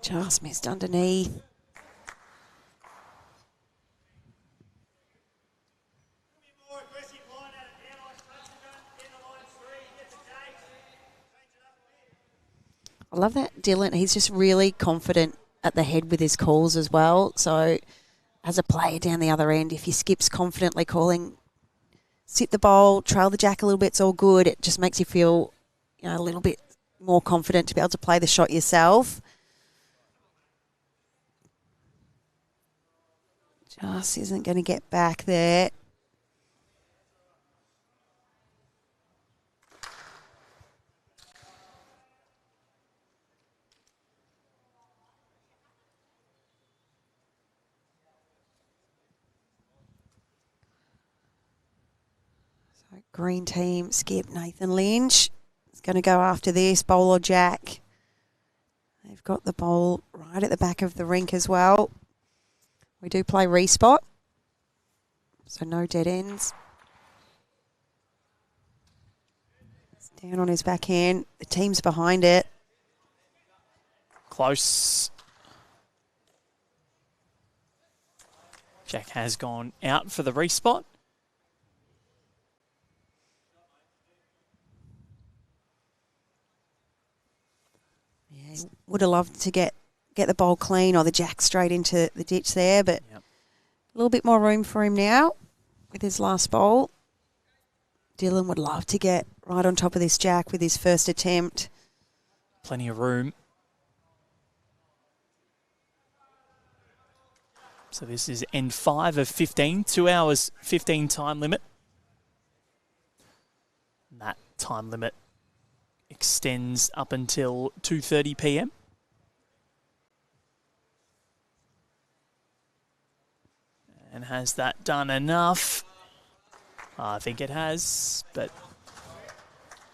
Speaker 2: Just missed underneath. I love that Dylan, he's just really confident at the head with his calls as well. So as a player down the other end, if he skips confidently calling, sit the bowl, trail the jack a little bit, it's all good. It just makes you feel, you know, a little bit more confident to be able to play the shot yourself. Just isn't going to get back there. Green team, skip Nathan Lynch. Is going to go after this, bowl or jack. They've got the bowl right at the back of the rink as well. We do play respot, so no dead ends. It's Down on his backhand. The team's behind it.
Speaker 1: Close. Jack has gone out for the respot.
Speaker 2: Yeah, he would have loved to get the bowl clean or the jack straight into the ditch there, but a little bit more room for him now with his last bowl. Dylan would love to get right on top of this jack with his first attempt.
Speaker 1: Plenty of room. So this is end 5 of 15, 2 hours 15 time limit. And that time limit extends up until 2:30 p.m. And has that done enough? I think it has, but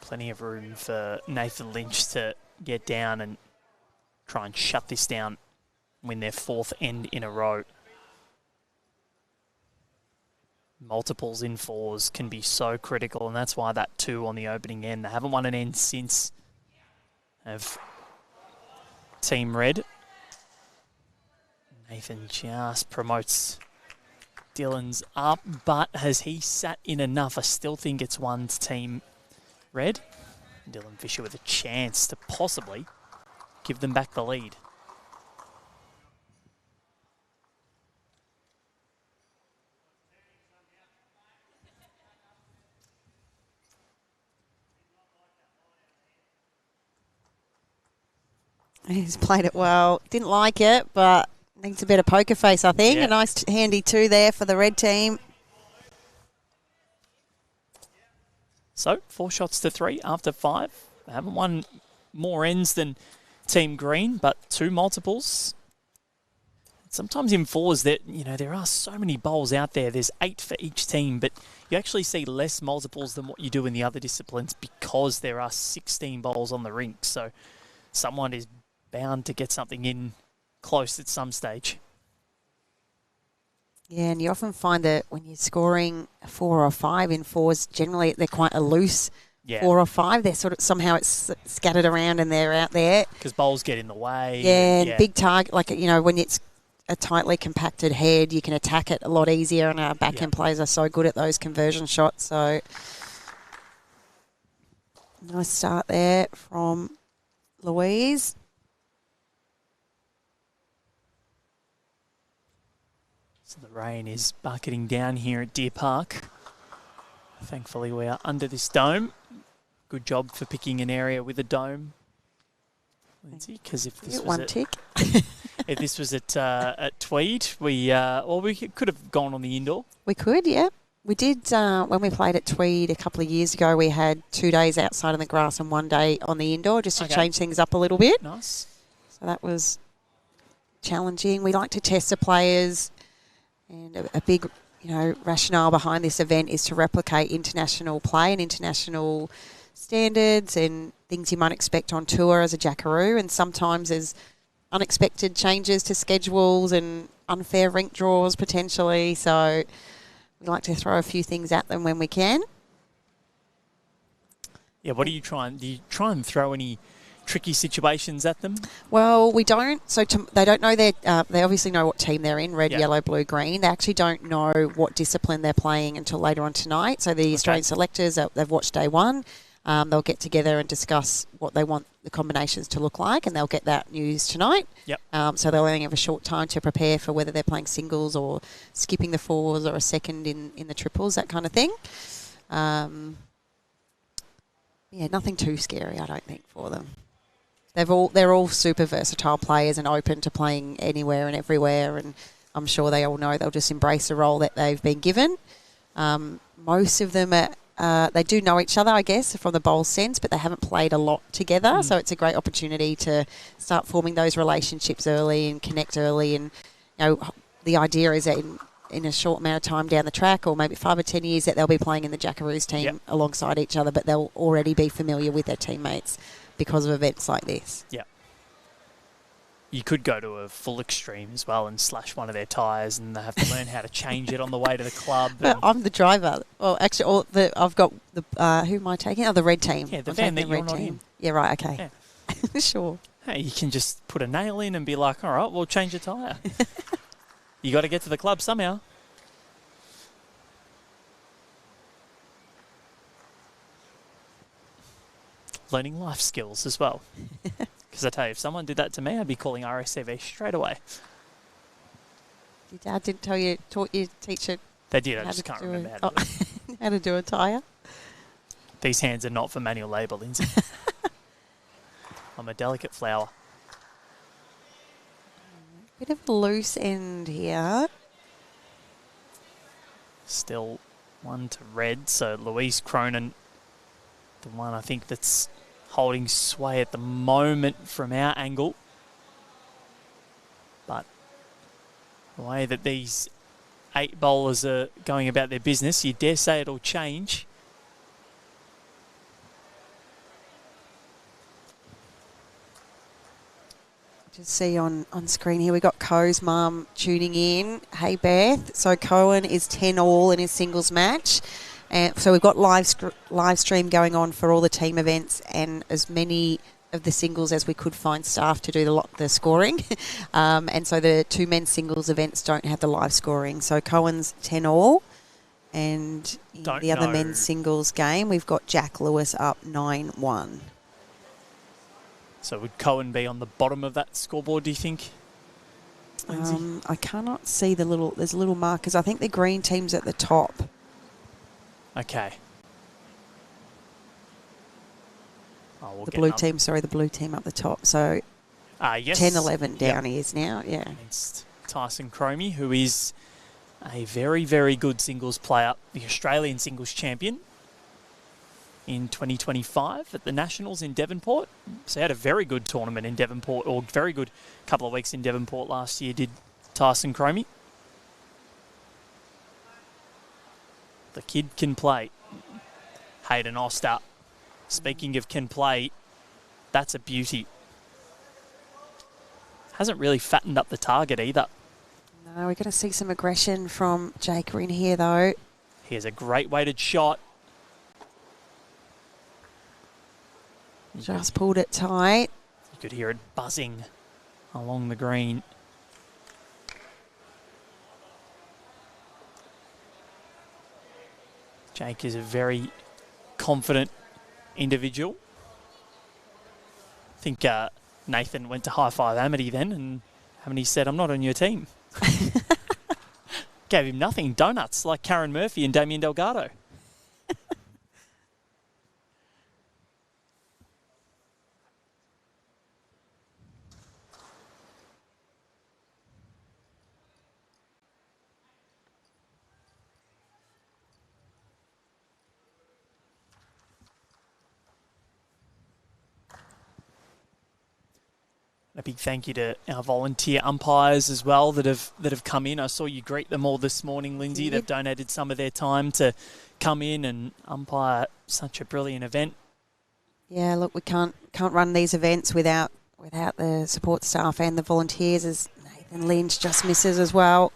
Speaker 1: plenty of room for Nathan Lynch to get down and try and shut this down, win their 4th end in a row. Multiples in 4s can be so critical, and that's why that 2 on the opening end. They haven't won an end since of Team Red. Nathan just promotes Dylan's up, but has he sat in enough? I still think it's one to Team Red. Dylan Fisher with a chance to possibly give them back the lead.
Speaker 2: He's played it well. Didn't like it, but needs a better poker face, I think.
Speaker 1: Yeah.
Speaker 2: A nice handy 2 there for the red team.
Speaker 1: So 4 shots to 3 after 5. They haven't won more ends than Team Green, but 2 multiples. Sometimes in 4s that, there are so many bowls out there. There's 8 for each team, but you actually see less multiples than what you do in the other disciplines because there are 16 bowls on the rink. So someone is bound to get something in close at some stage.
Speaker 2: Yeah, and you often find that when you're scoring a 4 or 5 in 4s, generally they're quite a loose 4 or 5. They're sort of somehow it's scattered around and they're out there.
Speaker 1: Because bowls get in the way.
Speaker 2: Yeah, and big target, like, when it's a tightly compacted head, you can attack it a lot easier, and our backhand players are so good at those conversion shots. So nice start there from Louise.
Speaker 1: So the rain is bucketing down here at Deer Park. Thankfully, we are under this dome. Good job for picking an area with a dome, Lindsay. Because if this was if this was at Tweed, we could have gone on the indoor.
Speaker 2: We could, yeah. We did when we played at Tweed a couple of years ago. We had 2 days outside on the grass and 1 day on the indoor, just to change things up a little bit.
Speaker 1: Nice.
Speaker 2: So that was challenging. We like to test the players. And a big, rationale behind this event is to replicate international play and international standards and things you might expect on tour as a jackaroo. And sometimes there's unexpected changes to schedules and unfair rink draws potentially. So we like to throw a few things at them when we can.
Speaker 1: Yeah, what do you try and throw any tricky situations at them?
Speaker 2: Well, we don't. So they don't know they obviously know what team they're in, red, yellow, blue, green. They actually don't know what discipline they're playing until later on tonight. So the Australian selectors, they've watched day 1. They'll get together and discuss what they want the combinations to look like, and they'll get that news tonight.
Speaker 1: Yep.
Speaker 2: So they'll only have a short time to prepare for whether they're playing singles or skipping the 4s or a second in the triples, that kind of thing. Nothing too scary, I don't think, for them. They're all super versatile players and open to playing anywhere and everywhere, and I'm sure they all know they'll just embrace the role that they've been given. Most of them they do know each other, I guess, from the bowl sense, but they haven't played a lot together, so it's a great opportunity to start forming those relationships early and connect early. And the idea is that in a short amount of time down the track, or maybe 5 or 10 years, that they'll be playing in the Jackaroos team alongside each other, but they'll already be familiar with their teammates because of events like this.
Speaker 1: Yeah. you could go to a full extreme as well and slash one of their tyres, and they have to learn how to change it on the way to the club.
Speaker 2: I'm the driver. Well, actually, I've got the who am I taking? Oh, the red team.
Speaker 1: Yeah, the van that you're not in.
Speaker 2: Yeah, right. Okay. Yeah. Sure.
Speaker 1: Hey, you can just put a nail in and be like, all right, we'll change the tyre. You got to get to the club somehow. Learning life skills as well. Because I tell you, if someone did that to me, I'd be calling RSCV straight away.
Speaker 2: Your dad didn't taught you, teach it?
Speaker 1: They did, I just can't remember how to do it.
Speaker 2: How to do a tyre?
Speaker 1: These hands are not for manual labour, Lindsay. I'm a delicate flower.
Speaker 2: Bit of a loose end here.
Speaker 1: Still 1 to red, so Louise Cronan, the one I think that's holding sway at the moment from our angle. But the way that these 8 bowlers are going about their business, you dare say it'll change.
Speaker 2: Just see on screen here, we got Co's mum tuning in. Hey, Beth. So Cohen is 10 all in his singles match. So we've got live stream going on for all the team events and as many of the singles as we could find staff to do the scoring. And so the 2 men's singles events don't have the live scoring. So Cohen's 10 all. And in the other men's singles game, we've got Jack Lewis up 9-1.
Speaker 1: So would Cohen be on the bottom of that scoreboard, do you think, Lindsay?
Speaker 2: I cannot see there's little markers. I think the green team's at the top.
Speaker 1: Okay.
Speaker 2: The blue team up the top. So
Speaker 1: yes.
Speaker 2: 10-11 down he is now, yeah.
Speaker 1: Against Tyson Cromie, who is a very, very good singles player, the Australian singles champion in 2025 at the Nationals in Devonport. So he had a very good tournament in Devonport, or very good couple of weeks in Devonport last year, did Tyson Cromie. The kid can play. Hayden Oster. Speaking of can play, that's a beauty. Hasn't really fattened up the target either.
Speaker 2: No, we're going to see some aggression from Jake Rynne here, though.
Speaker 1: Here's a great weighted shot.
Speaker 2: Just pulled it tight.
Speaker 1: You could hear it buzzing along the green. Jake is a very confident individual. I think Nathan went to high-five Amity then, and Amity said, I'm not on your team. Gave him nothing, donuts, like Karen Murphy and Damien Delgado. A big thank you to our volunteer umpires as well that have come in. I saw you greet them all this morning, Lindsay. They've donated some of their time to come in and umpire such a brilliant event. Yeah, look, we can't run these events without the support staff and the volunteers, as Nathan Lynch just misses as well.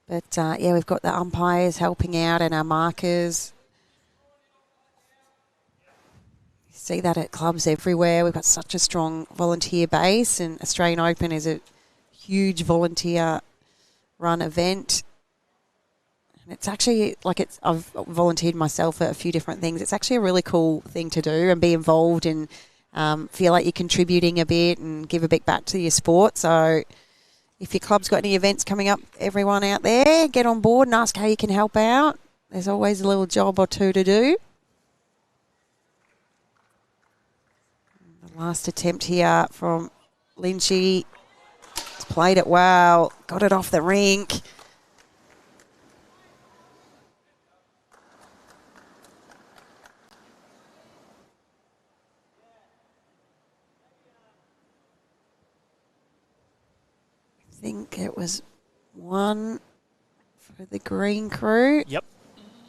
Speaker 1: But yeah, we've got the umpires helping out and our markers. See that at clubs everywhere. We've got such a strong volunteer base, and Australian Open is a huge volunteer run event. And it's actually I've volunteered myself at a few different things. It's actually a really cool thing to do and be involved and feel like you're contributing a bit and give a bit back to your sport. So if your club's got any events coming up, everyone out there, get on board and ask how you can help out. There's always a little job or two to do. Last attempt here from Lynchy. He's played it well. Got it off the rink. I think it was 1 for the green crew. Yep.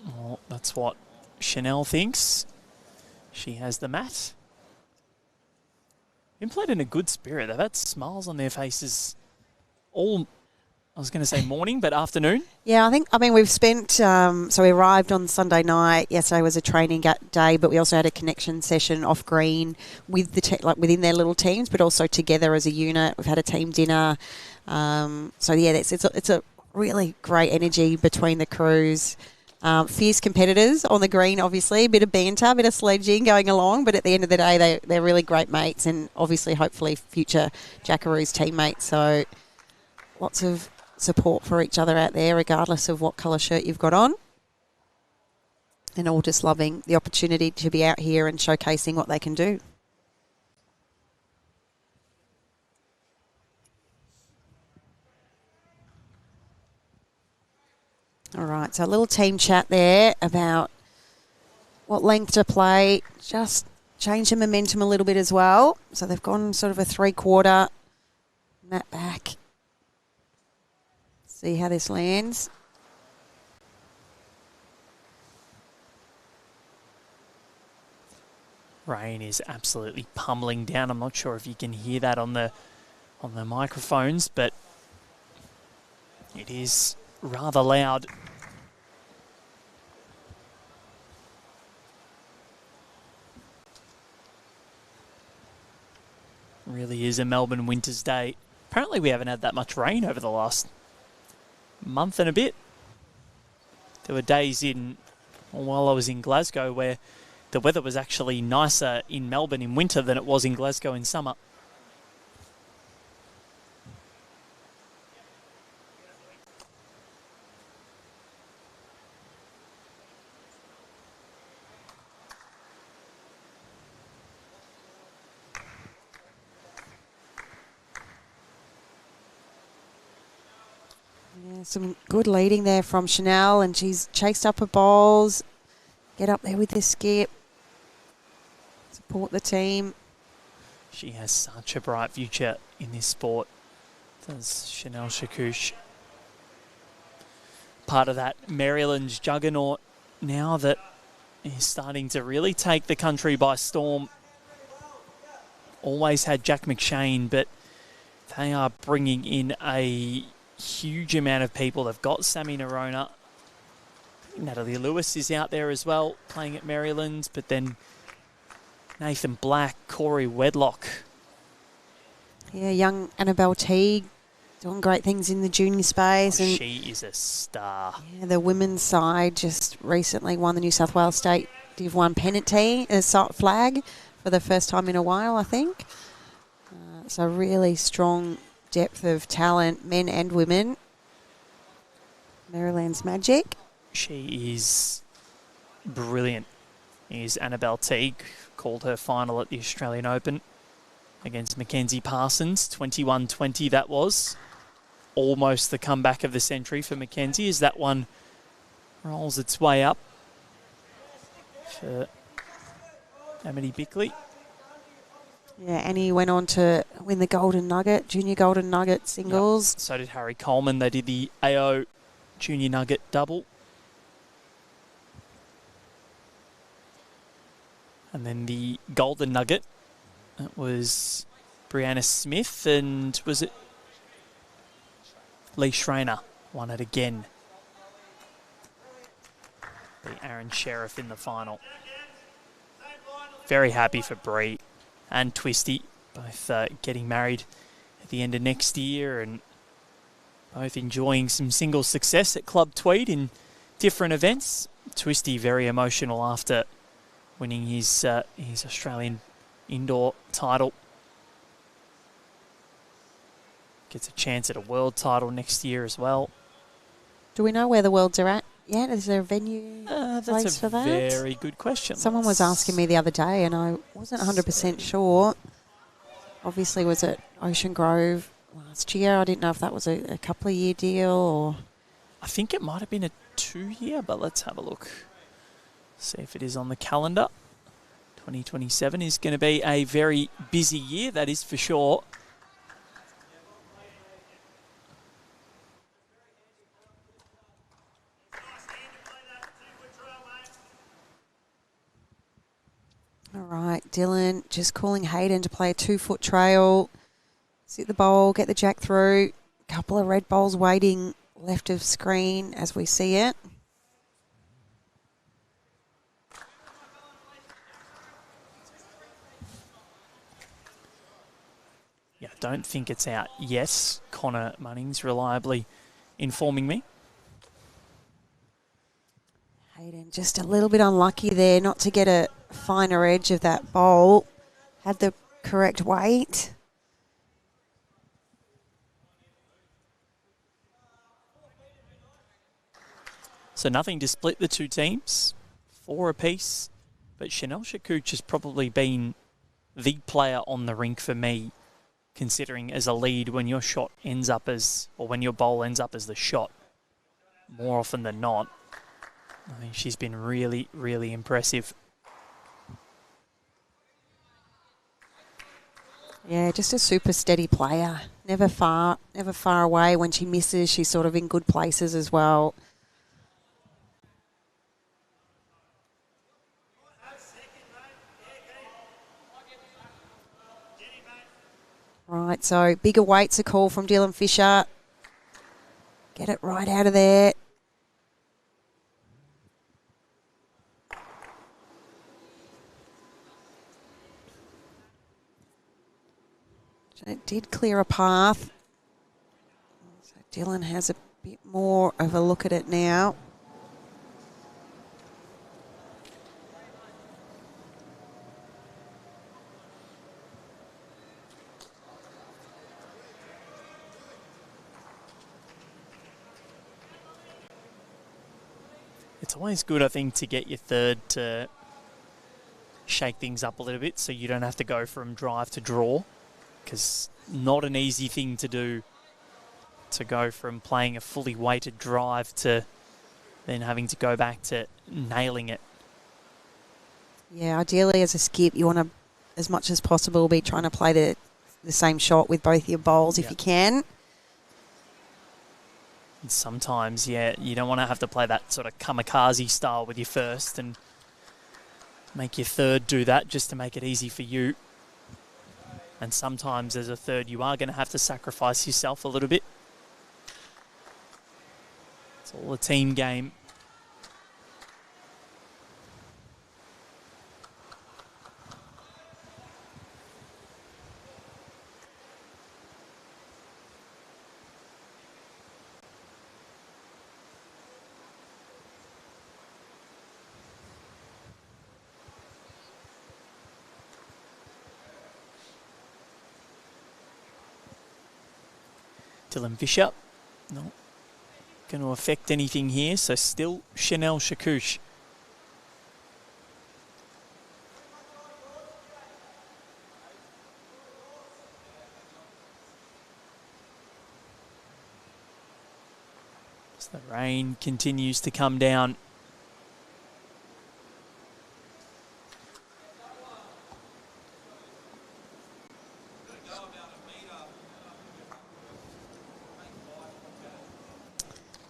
Speaker 1: Well, that's what Chanel thinks. She has the mat. been played in a good spirit. They've had smiles on their faces all, I was going to say morning, but afternoon.
Speaker 2: Yeah, I mean, we've spent, so we arrived on Sunday night. Yesterday was a training day, but we also had a connection session off green with the within their little teams, but also together as a unit. We've had a team dinner. So yeah, it's a really great energy between the crews. Fierce competitors on the green, obviously. A bit of banter, a bit of sledging going along, but at the end of the day, they're really great mates and obviously, hopefully, future Jackaroos teammates. So lots of support for each other out there, regardless of what colour shirt you've got on. And all just loving the opportunity to be out here and showcasing what they can do. All right, so a little team chat there about what length to play. Just change the momentum a little bit as well. So they've gone sort of a 3/4 mat back. See how this lands.
Speaker 1: Rain is absolutely pummeling down. I'm not sure if you can hear that on the microphones, but it is rather loud. Really is a Melbourne winter's day. Apparently we haven't had that much rain over the last month and a bit. There were days while I was in Glasgow where the weather was actually nicer in Melbourne in winter than it was in Glasgow in summer.
Speaker 2: Some good leading there from Chanel, and she's chased up her bowls. Get up there with the skip. Support the team.
Speaker 1: She has such a bright future in this sport. Does Chanel Chakouch. Part of that Maryland's juggernaut now that is starting to really take the country by storm. Always had Jack McShane, but they are bringing in a huge amount of people. They've got Sammy Nerona. Natalie Lewis is out there as well, playing at Maryland, but then Nathan Black, Corey Wedlock.
Speaker 2: Yeah, young Annabelle Teague doing great things in the junior space. And
Speaker 1: she is a star.
Speaker 2: Yeah, the women's side just recently won the New South Wales State Div 1 pennant flag for the first time in a while, I think. So really strong depth of talent, men and women. Maryland's magic.
Speaker 1: She is brilliant. Is Annabelle Teague. Called her final at the Australian Open against Mackenzie Parsons. 21-20 that was. Almost the comeback of the century for Mackenzie as that one rolls its way up for Amity Bickley.
Speaker 2: Yeah, Annie went on to win the Golden Nugget, Junior Golden Nugget singles.
Speaker 1: Yep. So did Harry Coleman. They did the AO Junior Nugget double. And then the Golden Nugget, that was Brianna Smith, and was it Lee Schreiner won it again. The Aaron Sheriff in the final. Very happy for Bree and Twisty, both getting married at the end of next year and both enjoying some single success at Club Tweed in different events. Twisty very emotional after winning his Australian indoor title. Gets a chance at a world title next year as well.
Speaker 2: Do we know where the Worlds are at yet? Is there a venue place for that?
Speaker 1: That's a very good question.
Speaker 2: Someone was asking me the other day and I wasn't 100% sure. Obviously, was it Ocean Grove last year? I didn't know if that was a couple of year deal or...
Speaker 1: I think it might have been a 2-year, but let's have a look. See if it is on the calendar. 2027 is going to be a very busy year, that is for sure.
Speaker 2: All right, Dylan just calling Hayden to play a 2-foot trail. Sit the bowl, get the jack through. Couple of red bowls waiting left of screen as we see it.
Speaker 1: Yeah, don't think it's out. Yes, Connor Munnings reliably informing me.
Speaker 2: Hayden just a little bit unlucky there not to get a finer edge of that bowl. Had the correct weight.
Speaker 1: So nothing to split the two teams, 4 apiece. But Chanel Chakouch has probably been the player on the rink for me, considering as a lead when your shot ends up as, or when your bowl ends up as the shot, more often than not. I think she's been really, really impressive.
Speaker 2: Yeah, just a super steady player. Never far away. When she misses, she's sort of in good places as well. Right, so bigger weights a call from Dylan Fisher. Get it right out of there. It did clear a path. So Dylan has a bit more of a look at it now.
Speaker 1: It's always good, I think, to get your third to shake things up a little bit so you don't have to go from drive to draw, because not an easy thing to do, to go from playing a fully weighted drive to then having to go back to nailing it.
Speaker 2: Yeah, ideally as a skip, you want to, as much as possible, be trying to play the same shot with both your bowls if you can.
Speaker 1: And sometimes, yeah, you don't want to have to play that sort of kamikaze style with your first and make your third do that just to make it easy for you. And sometimes as a third, you are going to have to sacrifice yourself a little bit. It's all a team game. Dylan Fisher, not going to affect anything here, so still Chanel Chakouch. As the rain continues to come down.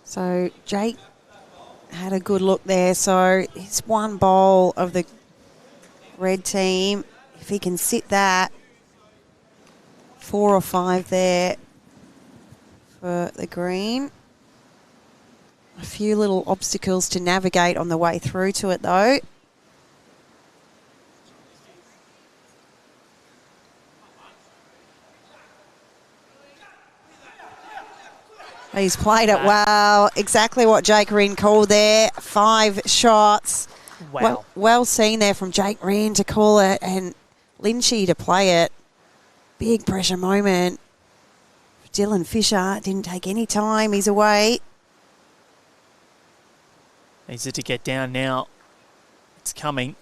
Speaker 2: So Jake had a good look there. So it's one bowl of the red team. If he can sit that, 4 or 5 there for the green. A few little obstacles to navigate on the way through to it though. He's played it well. Exactly what Jake Rynne called there. 5 shots.
Speaker 1: Wow.
Speaker 2: Well seen there from Jake Rynne to call it and Lynchy to play it. Big pressure moment. Dylan Fisher didn't take any time. He's away.
Speaker 1: Needs it to get down now. It's coming.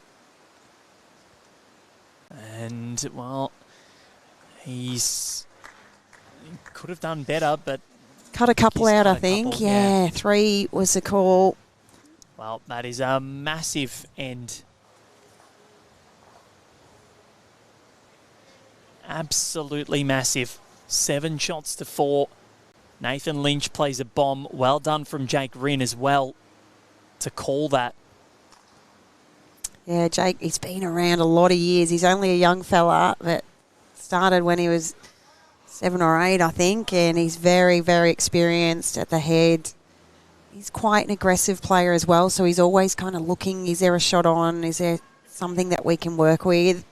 Speaker 1: And, well, he could have done better, but
Speaker 2: cut a couple out, I think. Yeah, 3 was the call.
Speaker 1: Well, that is a massive end. Absolutely massive. 7 shots to 4. Nathan Lynch plays a bomb. Well done from Jake Rynne as well to call that.
Speaker 2: Yeah, Jake, he's been around a lot of years. He's only a young fella that started when he was 7 or 8, I think, and he's very, very experienced at the head. He's quite an aggressive player as well, so he's always kind of looking, is there a shot on? Is there something that we can work with?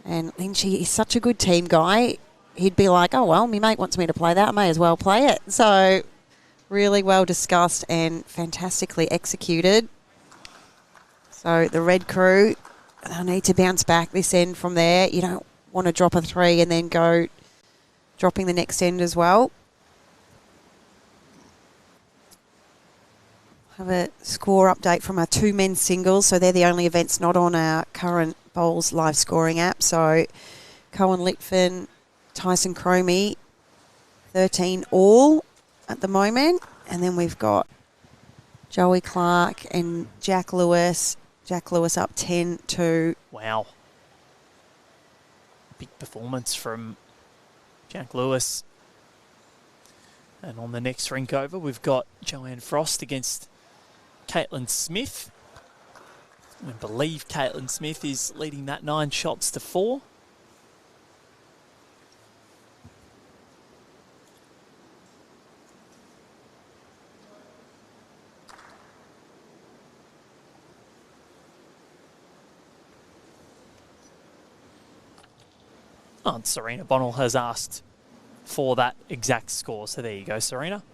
Speaker 2: And Lynch, he's such a good team guy. He'd be like, oh, well, my mate wants me to play that. I may as well play it. So really well discussed and fantastically executed. So the red crew, they'll need to bounce back this end from there. You don't want to drop a 3 and then go dropping the next end as well. Have a score update from our 2 men's singles. So they're the only events not on our current Bowls live scoring app. So Cohen Litfin, Tyson Cromie, 13 all at the moment. And then we've got Joey Clark and Jack Lewis. Jack Lewis up 10-2.
Speaker 1: Wow. Big performance from Jack Lewis. And on the next rink over, we've got Joanne Frost against Caitlin Smith. I believe Caitlin Smith is leading that 9 shots to 4. Oh, and Serena Bonnell has asked for that exact score. So there you go, Serena.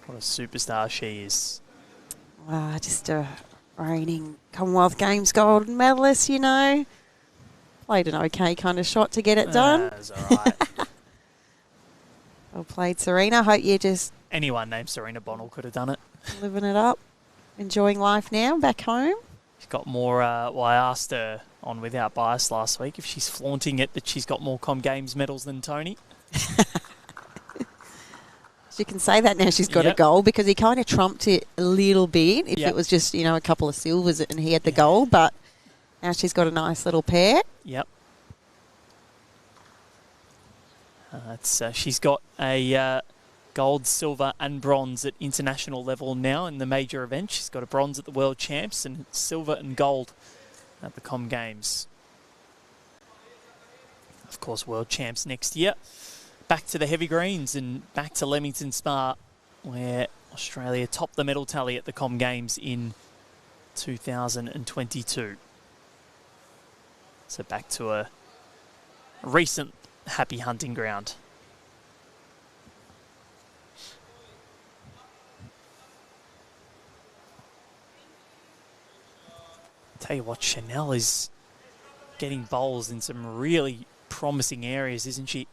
Speaker 1: What a superstar she is.
Speaker 2: Just a reigning Commonwealth Games gold medalist, you know. Played an okay kind of shot to get it done.
Speaker 1: That's all right.
Speaker 2: Well played, Serena. Hope you just
Speaker 1: Anyone named Serena Bonnell could have done it.
Speaker 2: living it up, enjoying life now back home.
Speaker 1: She's got more, well, I asked her on Without Bias last week if she's flaunting it that she's got more Com Games medals than Tony.
Speaker 2: She can say that now she's got a gold, because he kind of trumped it a little bit if it was just, you know, a couple of silvers and he had the gold, but now she's got a nice little pair.
Speaker 1: Yep. She's got a gold, silver and bronze at international level now in the major event. She's got a bronze at the World Champs and silver and gold at the Com Games. Of course, World Champs next year. Back to the heavy greens and back to Leamington Spa, where Australia topped the medal tally at the Com Games in 2022. So back to a recent happy hunting ground. Tell you what, Chanel is getting bowls in some really promising areas, isn't she?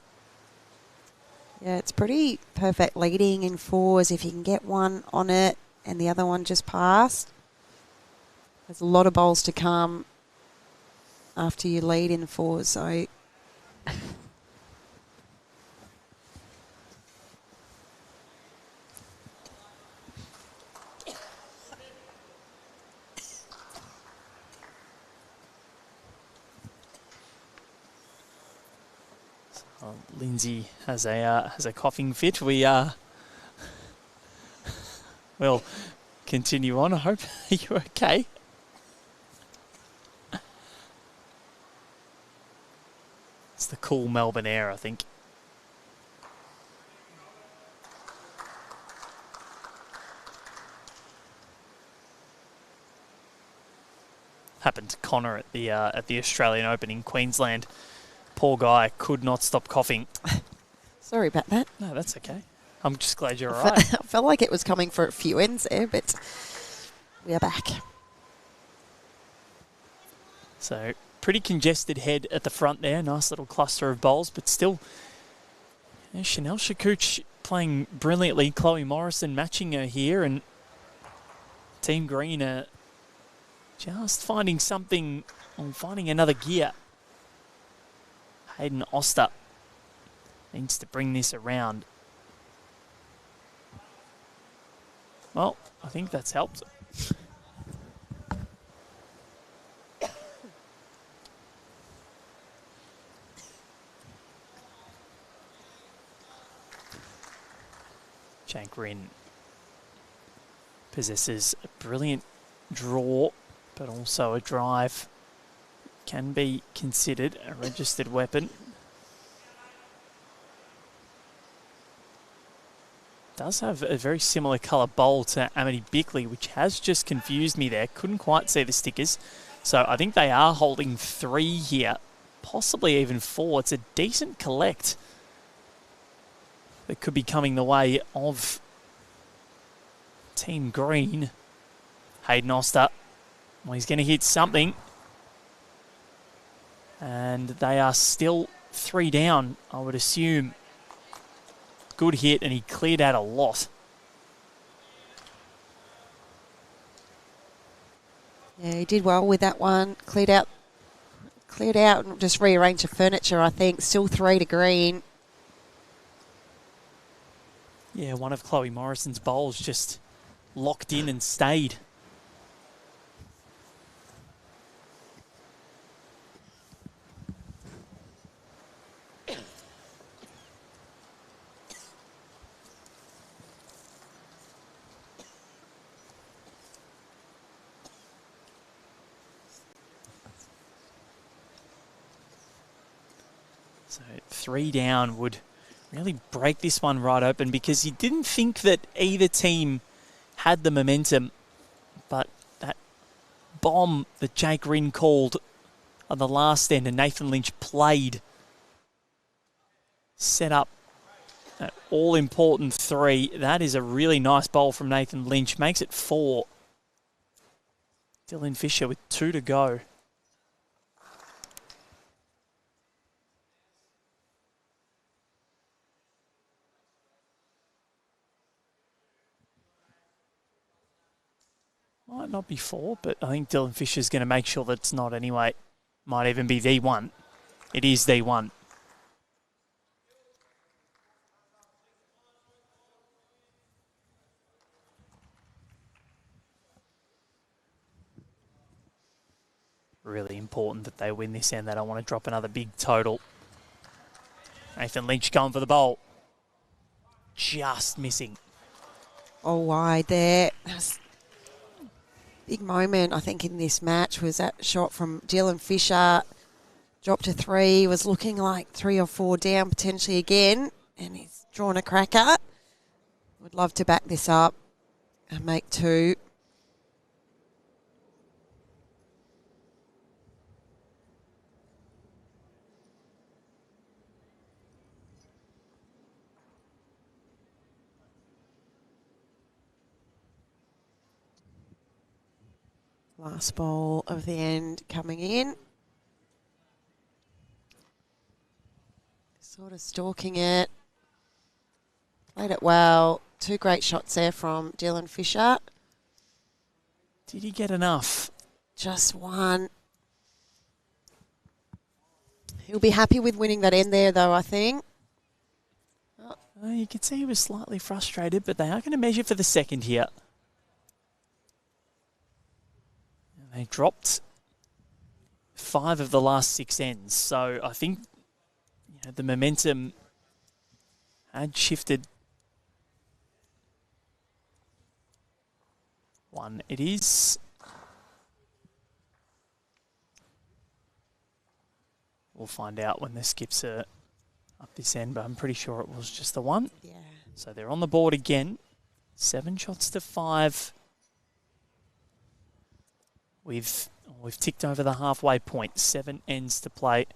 Speaker 2: Yeah, it's pretty perfect leading in 4s if you can get one on it and the other one just passed. There's a lot of bowls to come after you lead in 4s, so
Speaker 1: Lindsay has a coughing fit. We'll continue on. I hope you're okay. It's the cool Melbourne air, I think. Happened to Connor at the Australian Open in Queensland. Poor guy could not stop coughing.
Speaker 2: sorry about that.
Speaker 1: No, that's okay. I'm just glad you're all right.
Speaker 2: I felt like it was coming for a few ends there, but we are back.
Speaker 1: So pretty congested head at the front there. Nice little cluster of bowls, but still, Chanel Chakouch playing brilliantly. Chloe Morrison matching her here, and Team Green are just finding something, or finding another gear. Hayden Oster needs to bring this around. Well, I think that's helped. Rynne possesses a brilliant draw, but also a drive can be considered a registered weapon. Does have a very similar colour bowl to Amity Bickley, which has just confused me there. Couldn't quite see the stickers. So I think they are holding 3 here, possibly even 4. It's a decent collect that could be coming the way of Team Green. Hayden Oster, well, he's going to hit something. And they are still 3 down, I would assume. Good hit, and he cleared out a lot.
Speaker 2: Yeah, he did well with that one. Cleared out and just rearranged the furniture, I think. Still 3 to Green.
Speaker 1: Yeah, one of Chloe Morrison's bowls just locked in and stayed. So 3 down would really break this one right open, because you didn't think that either team had the momentum, but that bomb that Jake Rynne called on the last end and Nathan Lynch played set up an all-important 3. That is a really nice bowl from Nathan Lynch. Makes it 4. Dylan Fisher with 2 to go. Might not be 4, but I think Dylan Fisher's going to make sure that it's not anyway. Might even be the 1. It is the 1. Really important that they win this end. They don't want to drop another big total. Nathan Lynch going for the bowl. Just missing.
Speaker 2: Oh, wide there. Big moment, I think, in this match was that shot from Dylan Fisher. Dropped to 3, was looking like 3 or 4 down potentially again, and he's drawn a cracker. Would love to back this up and make 2. Last bowl of the end coming in. Sort of stalking it. Played it well. 2 great shots there from Dylan Fisher.
Speaker 1: Did he get enough?
Speaker 2: Just 1. He'll be happy with winning that end there, though, I think.
Speaker 1: You could see he was slightly frustrated, but they are going to measure for the second here. They dropped 5 of the last 6 ends, so I think the momentum had shifted. 1 it is. We'll find out when the skips are up this end, but I'm pretty sure it was just the 1.
Speaker 2: Yeah.
Speaker 1: So they're on the board again. 7 shots to 5. We've ticked over the halfway point. 7 ends to play.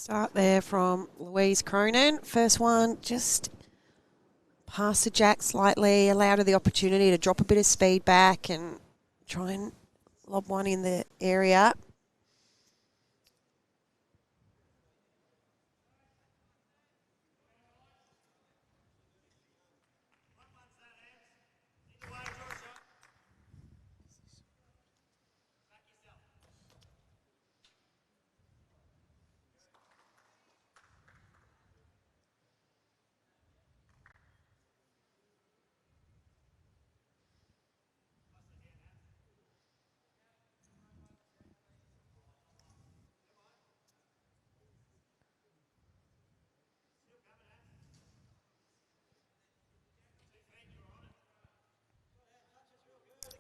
Speaker 2: Start there from Louise Cronan. First one, just past the jack slightly, allowed her the opportunity to drop a bit of speed back and try and lob one in the area.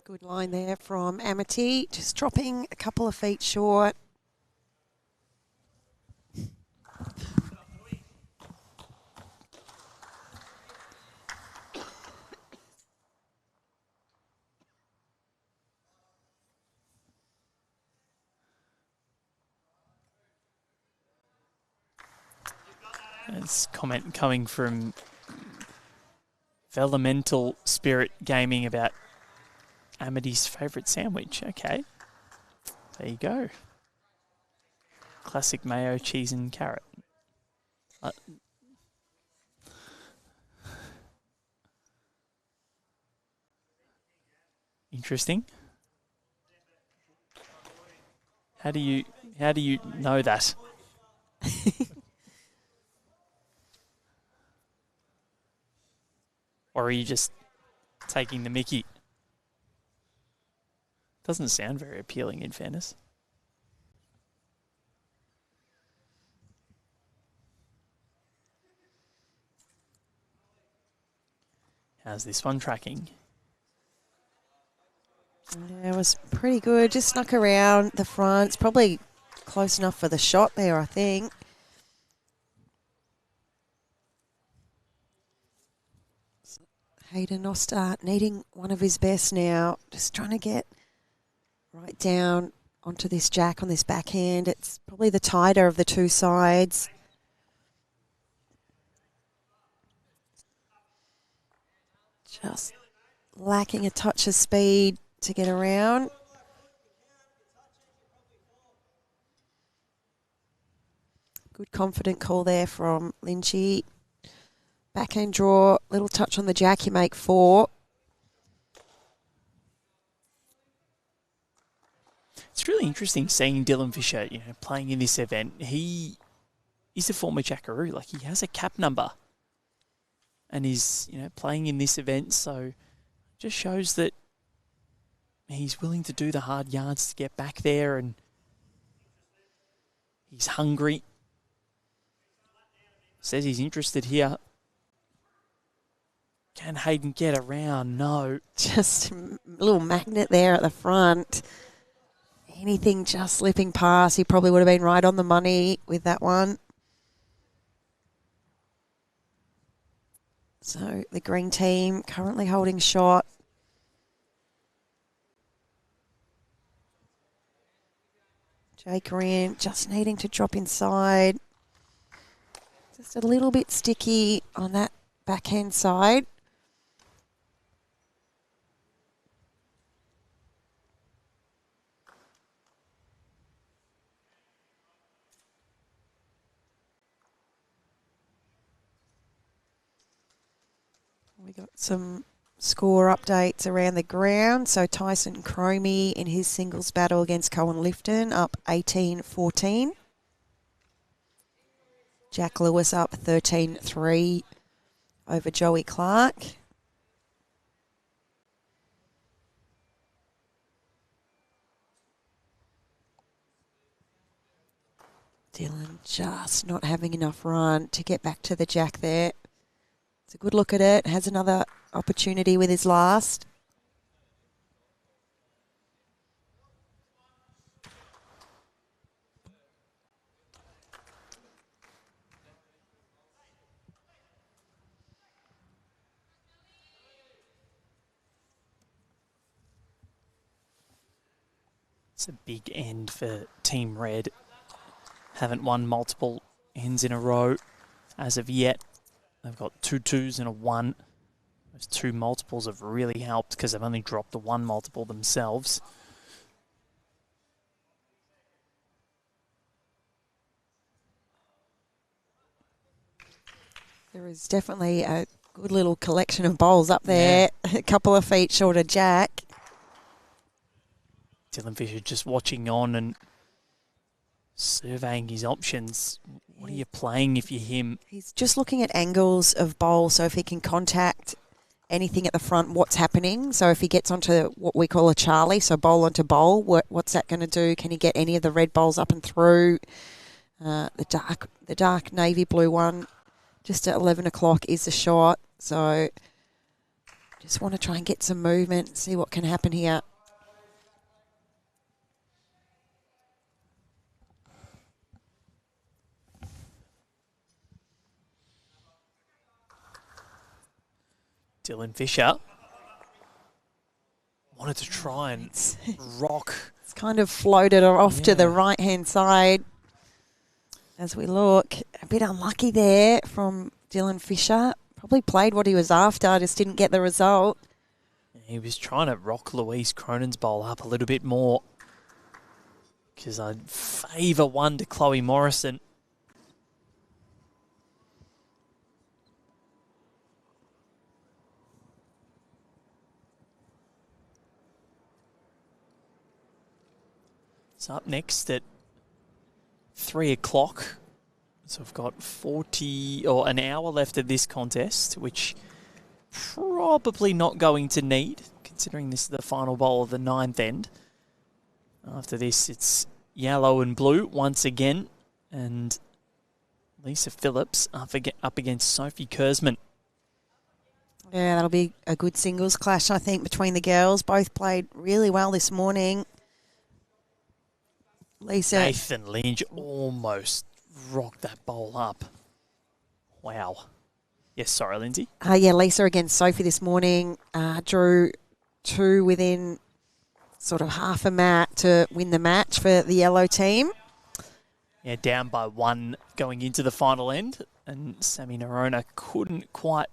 Speaker 2: Good line there from Amity, just dropping a couple of feet short.
Speaker 1: There's comment coming from Velamental Spirit Gaming about Amity's favourite sandwich. Okay, there you go. Classic mayo, cheese and carrot. Interesting. How do you know that? Or are you just taking the mickey? Doesn't sound very appealing, in fairness. How's this one tracking?
Speaker 2: Yeah, it was pretty good. Just snuck around the front. It's probably close enough for the shot there, I think. Hayden Oster needing one of his best now. Just trying to get right down onto this jack on this backhand. It's probably the tighter of the two sides. Just lacking a touch of speed to get around. Good confident call there from Lynchy. Backhand draw, little touch on the jack, you make 4.
Speaker 1: It's really interesting seeing Dylan Fisher, playing in this event. He is a former Jackaroo. Like, he has a cap number and is, playing in this event. So just shows that he's willing to do the hard yards to get back there, and he's hungry. Says he's interested here. Can Hayden get around? No.
Speaker 2: Just a little magnet there at the front. Anything just slipping past, he probably would have been right on the money with that one. So the green team currently holding shot. Jake Rynne just needing to drop inside. Just a little bit sticky on that backhand side. We got some score updates around the ground. So Tyson Cromie in his singles battle against Cohen Lifton up 18-14. Jack Lewis up 13-3 over Joey Clark. Dylan just not having enough run to get back to the jack there. It's a good look at it. Has another opportunity with his last.
Speaker 1: It's a big end for Team Red. Haven't won multiple ends in a row as of yet. They've got 2 2s and a 1. Those 2 multiples have really helped because they've only dropped the 1 multiple themselves.
Speaker 2: There is definitely a good little collection of bowls up there. Yeah. A couple of feet short of Jack.
Speaker 1: Dylan Fisher just watching on and surveying his options. What are you playing if you're him? He's
Speaker 2: just looking at angles of bowl, so if he can contact anything at the front, what's happening. So if he gets onto what we call a Charlie, so bowl onto bowl, what's that going to do? Can he get any of the red bowls up and through? The dark navy blue one, just at 11 o'clock is the shot. So just want to try and get some movement, see what can happen here.
Speaker 1: Dylan Fisher wanted to try and rock.
Speaker 2: It's kind of floated off to the right-hand side. As we look, a bit unlucky there from Dylan Fisher. Probably played what he was after, just didn't get the result.
Speaker 1: He was trying to rock Louise Cronan's bowl up a little bit more because I'd favour 1 to Chloe Morrison. It's up next at 3 o'clock. So we've got an hour left of this contest, which probably not going to need, considering this is the final bowl of the 9th end. After this, it's yellow and blue once again, and Lisa Phillips up against Sophie Kurzman.
Speaker 2: Yeah, that'll be a good singles clash, I think, between the girls. Both played really well this morning.
Speaker 1: Nathan Lynch almost rocked that bowl up. Wow. Yes, sorry, Lindsay.
Speaker 2: Lisa against Sophie this morning drew 2 within sort of half a mat to win the match for the yellow team.
Speaker 1: Yeah, down by 1 going into the final end, and Sammy Nerona couldn't quite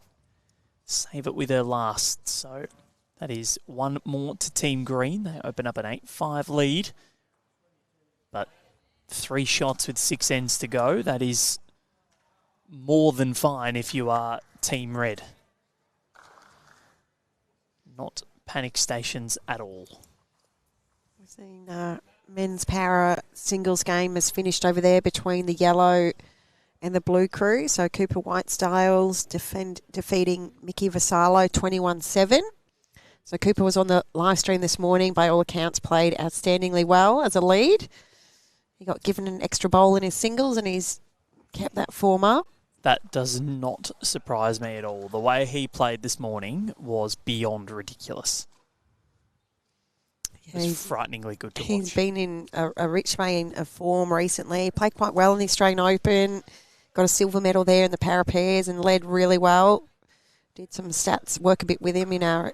Speaker 1: save it with her last. So that is 1 more to Team Green. They open up an 8-5 lead. But 3 shots with 6 ends to go. That is more than fine if you are Team Red. Not panic stations at all.
Speaker 2: We've seen men's para singles game has finished over there between the yellow and the blue crew. So Cooper White-Styles defeating Mickey Vassallo 21-7. So Cooper was on the live stream this morning. By all accounts, played outstandingly well as a lead. He got given an extra bowl in his singles and he's kept that form up.
Speaker 1: That does not surprise me at all. The way he played this morning was beyond ridiculous. It was frighteningly good to watch.
Speaker 2: He's been in a rich vein of form recently. He played quite well in the Australian Open. Got a silver medal there in the para pairs and led really well. Did some stats, work a bit with him in our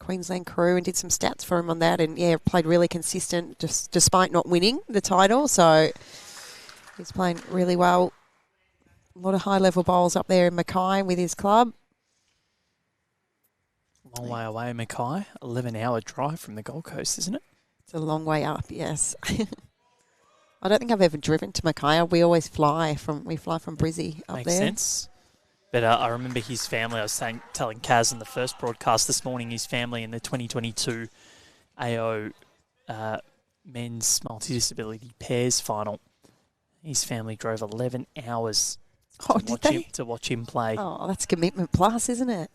Speaker 2: Queensland crew and did some stats for him on that, and played really consistent despite not winning the title. So he's playing really well. A lot of high level bowls up there in Mackay with his club.
Speaker 1: Long way away, Mackay. 11-hour drive from the Gold Coast, isn't it?
Speaker 2: It's a long way up, yes. I don't think I've ever driven to Mackay. We always fly from Brizzy up
Speaker 1: Makes
Speaker 2: there.
Speaker 1: Sense. But I remember his family, I was telling Kaz in the first broadcast this morning, his family in the 2022 AO Men's Multi-Disability Pairs Final, his family drove 11 hours to watch him play.
Speaker 2: Oh, that's commitment plus, isn't it?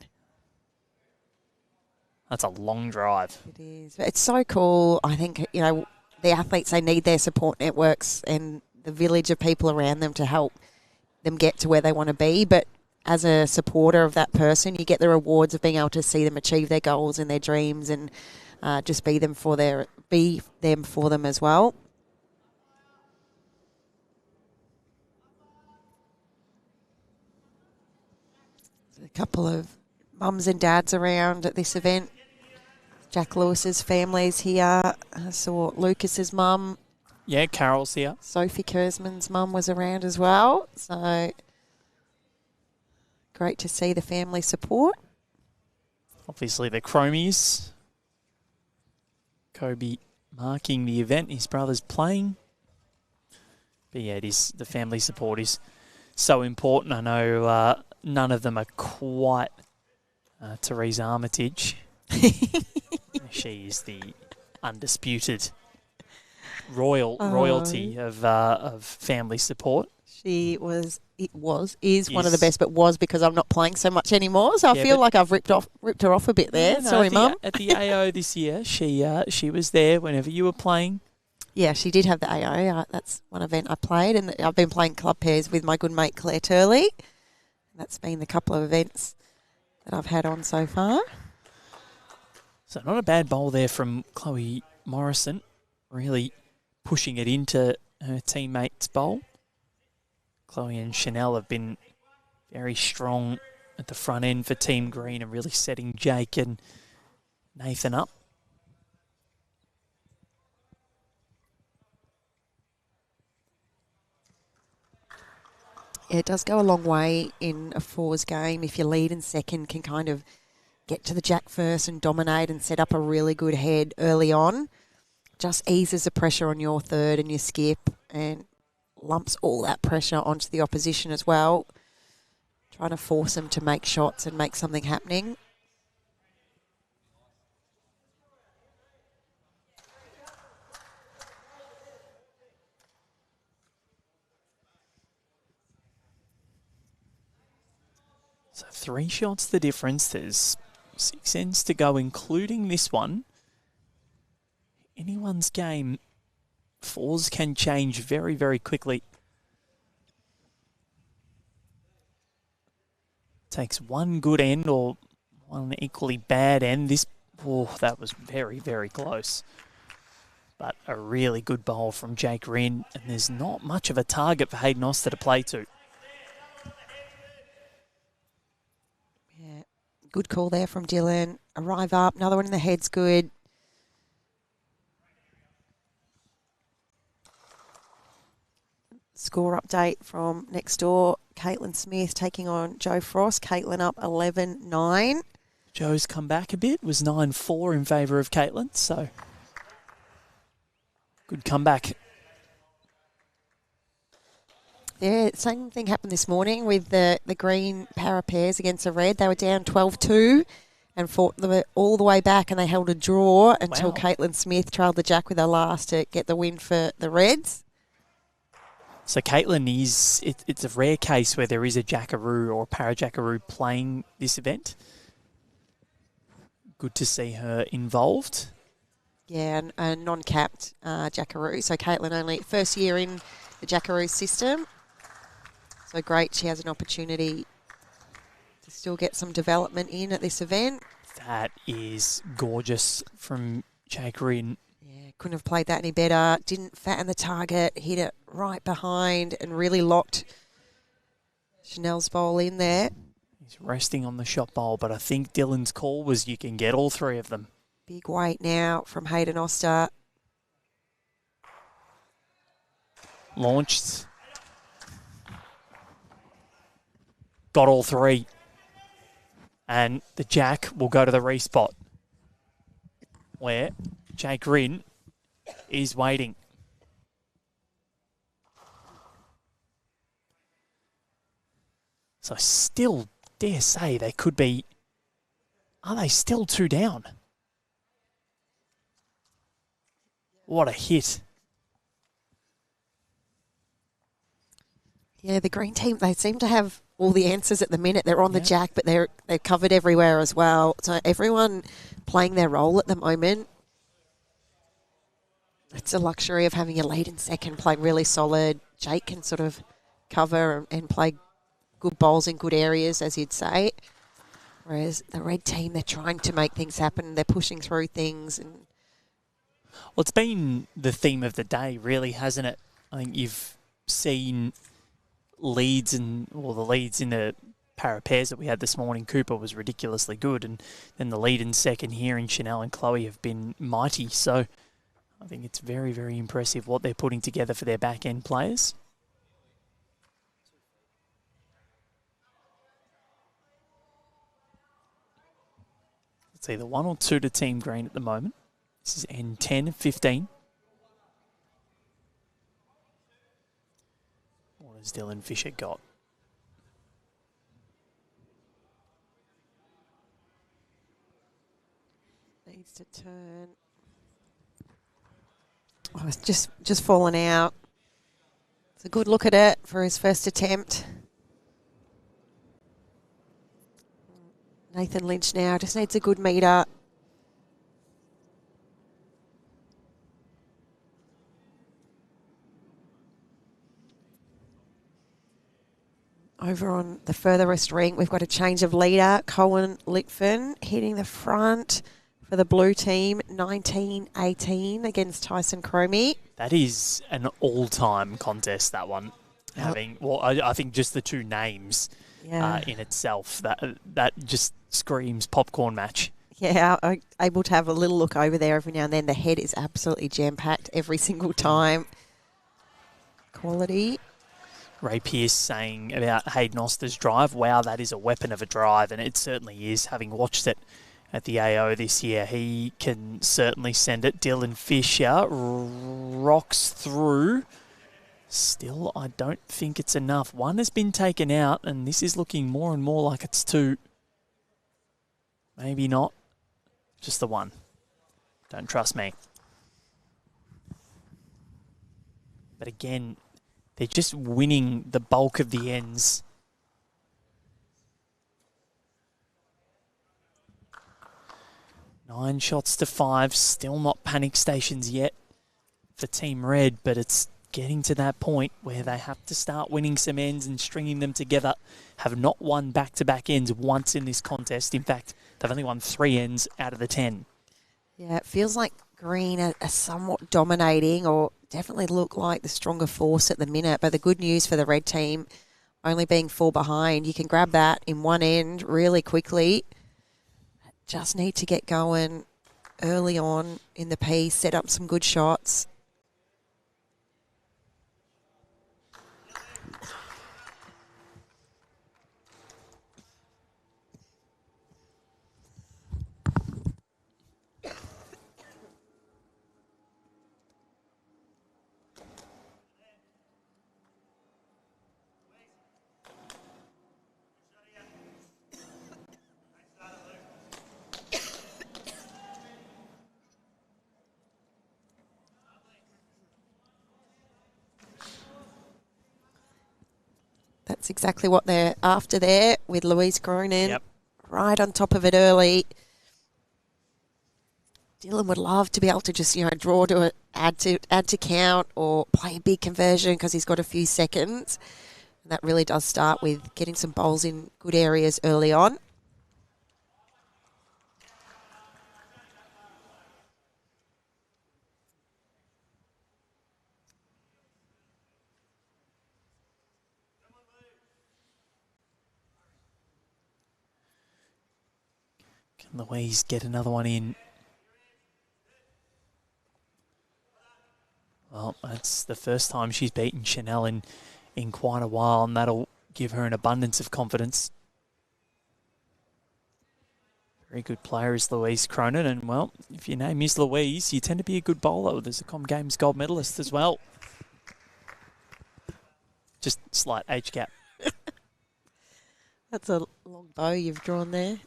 Speaker 1: That's a long drive.
Speaker 2: It is. It's so cool. I think, the athletes, they need their support networks and the village of people around them to help them get to where they want to be. But as a supporter of that person, you get the rewards of being able to see them achieve their goals and their dreams and just be them for them as well. There's a couple of mums and dads around at this event. Jack Lewis's family's here. I saw Lucas's mum
Speaker 1: Yeah, Carol's here.
Speaker 2: Sophie Kersman's mum was around as well. So great to see the family support.
Speaker 1: Obviously the Chromies. Kobe marking the event. His brother's playing. But yeah, it is, the family support is so important. I know none of them are quite Therese Armitage. She is the undisputed royalty of family support.
Speaker 2: She is one of the best, but was because I'm not playing so much anymore. So I feel like I've ripped her off a bit there.
Speaker 1: No,
Speaker 2: Sorry, Mum.
Speaker 1: At the AO this year, she was there whenever you were playing.
Speaker 2: Yeah, she did have the AO. That's one event I played, and I've been playing club pairs with my good mate Claire Turley. That's been the couple of events that I've had on so far.
Speaker 1: So not a bad bowl there from Chloe Morrison, really pushing it into her teammate's bowl. Chloe and Chanel have been very strong at the front end for Team Green and really setting Jake and Nathan up.
Speaker 2: Yeah, it does go a long way in a fours game if your lead and second can kind of get to the jack first and dominate and set up a really good head early on. Just eases the pressure on your third and your skip and lumps all that pressure onto the opposition as well, trying to force them to make shots and make something happening.
Speaker 1: So 3 shots the difference. There's 6 ends to go, including this one. Anyone's game, fours can change very, very quickly. Takes one good end or one equally bad end. That was very, very close. But a really good bowl from Jake Rynne, and there's not much of a target for Hayden Oster to play to.
Speaker 2: Yeah, good call there from Dylan. Arrive up, another one in the head's good. Score update from next door. Caitlin Smith taking on Joe Frost. Caitlin up 11-9.
Speaker 1: Joe's come back a bit, was 9-4 in favour of Caitlin, so good comeback.
Speaker 2: Yeah, same thing happened this morning with the green para pairs against the red. They were down 12-2 and fought all the way back, and they held a draw until Caitlin Smith trailed the jack with her last to get the win for the Reds.
Speaker 1: So Caitlin it's a rare case where there is a jackaroo or a para-jackaroo playing this event. Good to see her involved.
Speaker 2: Yeah, and a non-capped jackaroo. So Caitlin only first year in the jackaroo system. So great, she has an opportunity to still get some development in at this event.
Speaker 1: That is gorgeous from Jake Rynne.
Speaker 2: Yeah, couldn't have played that any better. Didn't fatten the target, hit it right behind and really locked Chanel's bowl in there.
Speaker 1: He's resting on the shot bowl, but I think Dylan's call was you can get all 3 of them.
Speaker 2: Big weight now from Hayden Oster.
Speaker 1: Launched. Got all 3. And the jack will go to the respot, where Jake Rynne is waiting. So I still dare say they could be... Are they still 2 down? What a hit.
Speaker 2: Yeah, the green team, they seem to have all the answers at the minute. They're on the jack, but they're covered everywhere as well. So everyone playing their role at the moment. It's a luxury of having a lead in second, play really solid. Jake can sort of cover and play good bowls in good areas, as you'd say. Whereas the red team, they're trying to make things happen. They're pushing through things. And
Speaker 1: well, it's been the theme of the day, really, hasn't it? I think you've seen the leads in the para pairs that we had this morning. Cooper was ridiculously good, and then the lead in second here in Chanel and Chloe have been mighty. So I think it's very, very impressive what they're putting together for their back-end players. It's either 1 or 2 to Team Green at the moment. This is N10 of 15. What has Dylan Fisher got?
Speaker 2: Needs to turn. Oh, it's just fallen out. It's a good look at it for his first attempt. Nathan Lynch now just needs a good meter. Over on the furthest rink, we've got a change of leader. Cohen Lickfin hitting the front for the blue team, 19-18 against Tyson Cromie.
Speaker 1: That is an all-time contest, that one. I think just the two names in itself, that just screams popcorn match.
Speaker 2: Yeah, I'm able to have a little look over there every now and then. The head is absolutely jam-packed every single time. Quality.
Speaker 1: Ray Pearce saying about Hayden Oster's drive, wow, that is a weapon of a drive, and it certainly is, having watched it at the AO this year. He can certainly send it. Dylan Fisher rocks through. Still, I don't think it's enough. One has been taken out, and this is looking more and more like it's 2. Maybe not. Just the 1. Don't trust me. But again, they're just winning the bulk of the ends. Nine shots to 5. Still not panic stations yet for Team Red, but it's getting to that point where they have to start winning some ends and stringing them together. Have not won back-to-back ends once in this contest. In fact, they've only won 3 ends out of the 10.
Speaker 2: Yeah, it feels like Green are somewhat dominating, or definitely look like the stronger force at the minute. But the good news for the red team, only being 4 behind, you can grab that in one end really quickly. Just need to get going early on in the piece, set up some good shots. That's exactly what they're after there with Louise Cronan.
Speaker 1: Yep.
Speaker 2: Right on top of it early. Dylan would love to be able to just, draw to it, add to count, or play a big conversion because he's got a few seconds. And that really does start with getting some bowls in good areas early on.
Speaker 1: Can Louise get another one in? Well, that's the first time she's beaten Chanel in quite a while, and that'll give her an abundance of confidence. Very good player is Louise Cronan, and, well, if your name is Louise, you tend to be a good bowler. There's a Com Games gold medalist as well. Just slight age gap.
Speaker 2: That's a long bow you've drawn there.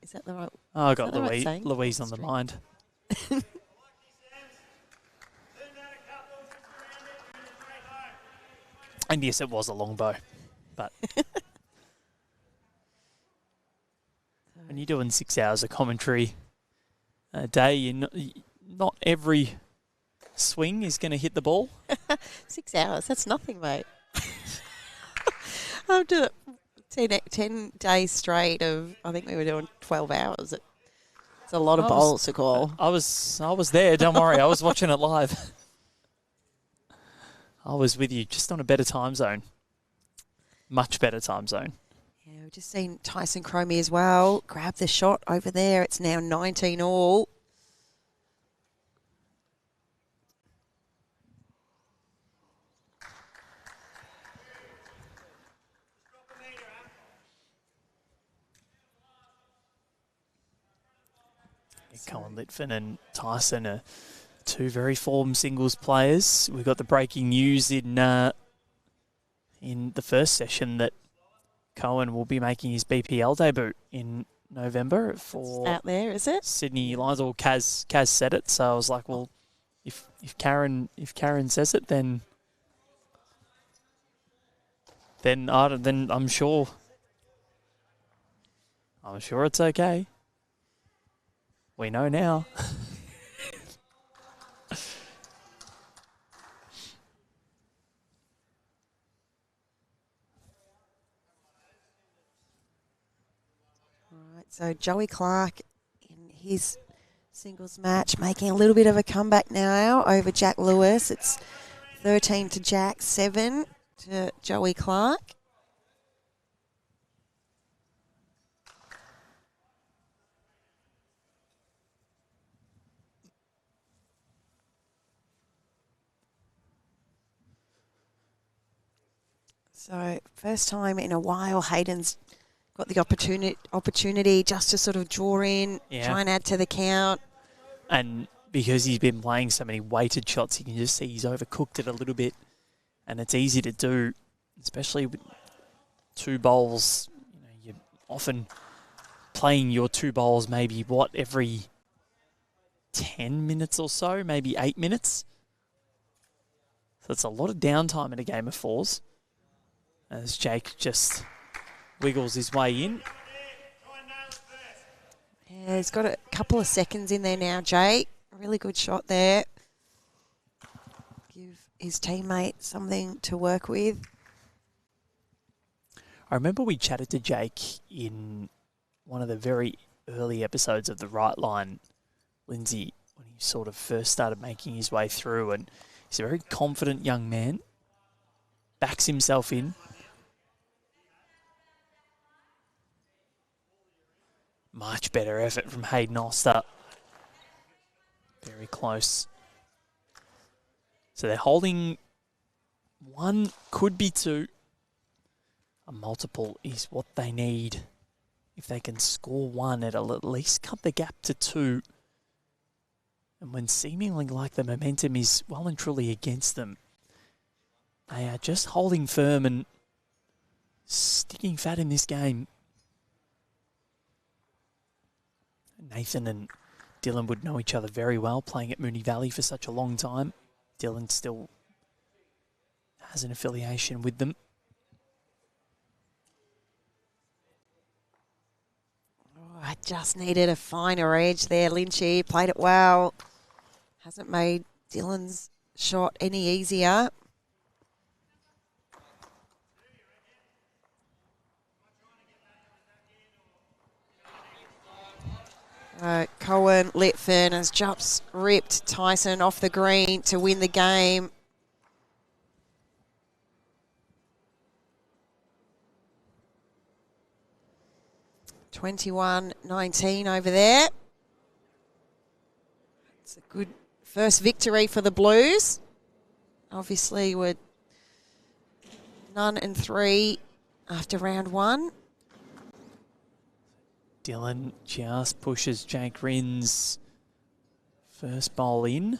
Speaker 2: Is that the right?
Speaker 1: Oh, I got
Speaker 2: right
Speaker 1: Louise on the mind. And yes, it was a long bow, but when you're doing 6 hours of commentary a day, not every swing is going to hit the ball.
Speaker 2: 6 hours, that's nothing, mate. I've done 10 days straight of, I think we were doing 12 hours. It's a lot of bowls to call.
Speaker 1: I was there, don't worry, I was watching it live. I was with you, just on a better time zone. Much better time zone.
Speaker 2: Yeah, we've just seen Tyson Cromie as well. Grab the shot over there. It's now 19 all.
Speaker 1: Cohen Litfin and Tyson are two very formed singles players. We got the breaking news in the first session that Cohen will be making his BPL debut in November for
Speaker 2: out there, is it?
Speaker 1: Sydney Lions. Or Kaz said it, so I was like, well, if Karen says it, then I'm sure it's okay. We know now.
Speaker 2: Right, so Joey Clark in his singles match making a little bit of a comeback now over Jack Lewis. It's 13 to Jack, 7 to Joey Clark. So first time in a while Hayden's got the opportunity just to sort of draw in, try and add to the count.
Speaker 1: And because he's been playing so many weighted shots, you can just see he's overcooked it a little bit. And it's easy to do, especially with two bowls. You know, you're often playing your two bowls maybe, every 10 minutes or so, maybe 8 minutes. So it's a lot of downtime in a game of fours. As Jake just wiggles his way in.
Speaker 2: Yeah, he's got a couple of seconds in there now, Jake. A really good shot there. Give his teammate something to work with.
Speaker 1: I remember we chatted to Jake in one of the very early episodes of The Right Line, Lindsay, when he sort of first started making his way through, and he's a very confident young man, backs himself in. Much better effort from Hayden Oster. Very close. So they're holding one, could be two. A multiple is what they need. If they can score one, it'll at least cut the gap to two. And when seemingly like the momentum is well and truly against them, they are just holding firm and sticking fat in this game. Nathan and Dylan would know each other very well, playing at Moonee Valley for such a long time. Dylan still has an affiliation with them.
Speaker 2: Oh, I just needed a finer edge there. Lynchy played it well. Hasn't made Dylan's shot any easier. Cohen Litfin has just ripped Tyson off the green to win the game. (21-19) over there. It's a good first victory for the Blues. Obviously, we're 0-3 after round one.
Speaker 1: Dylan just pushes Jake Rynne's first bowl in.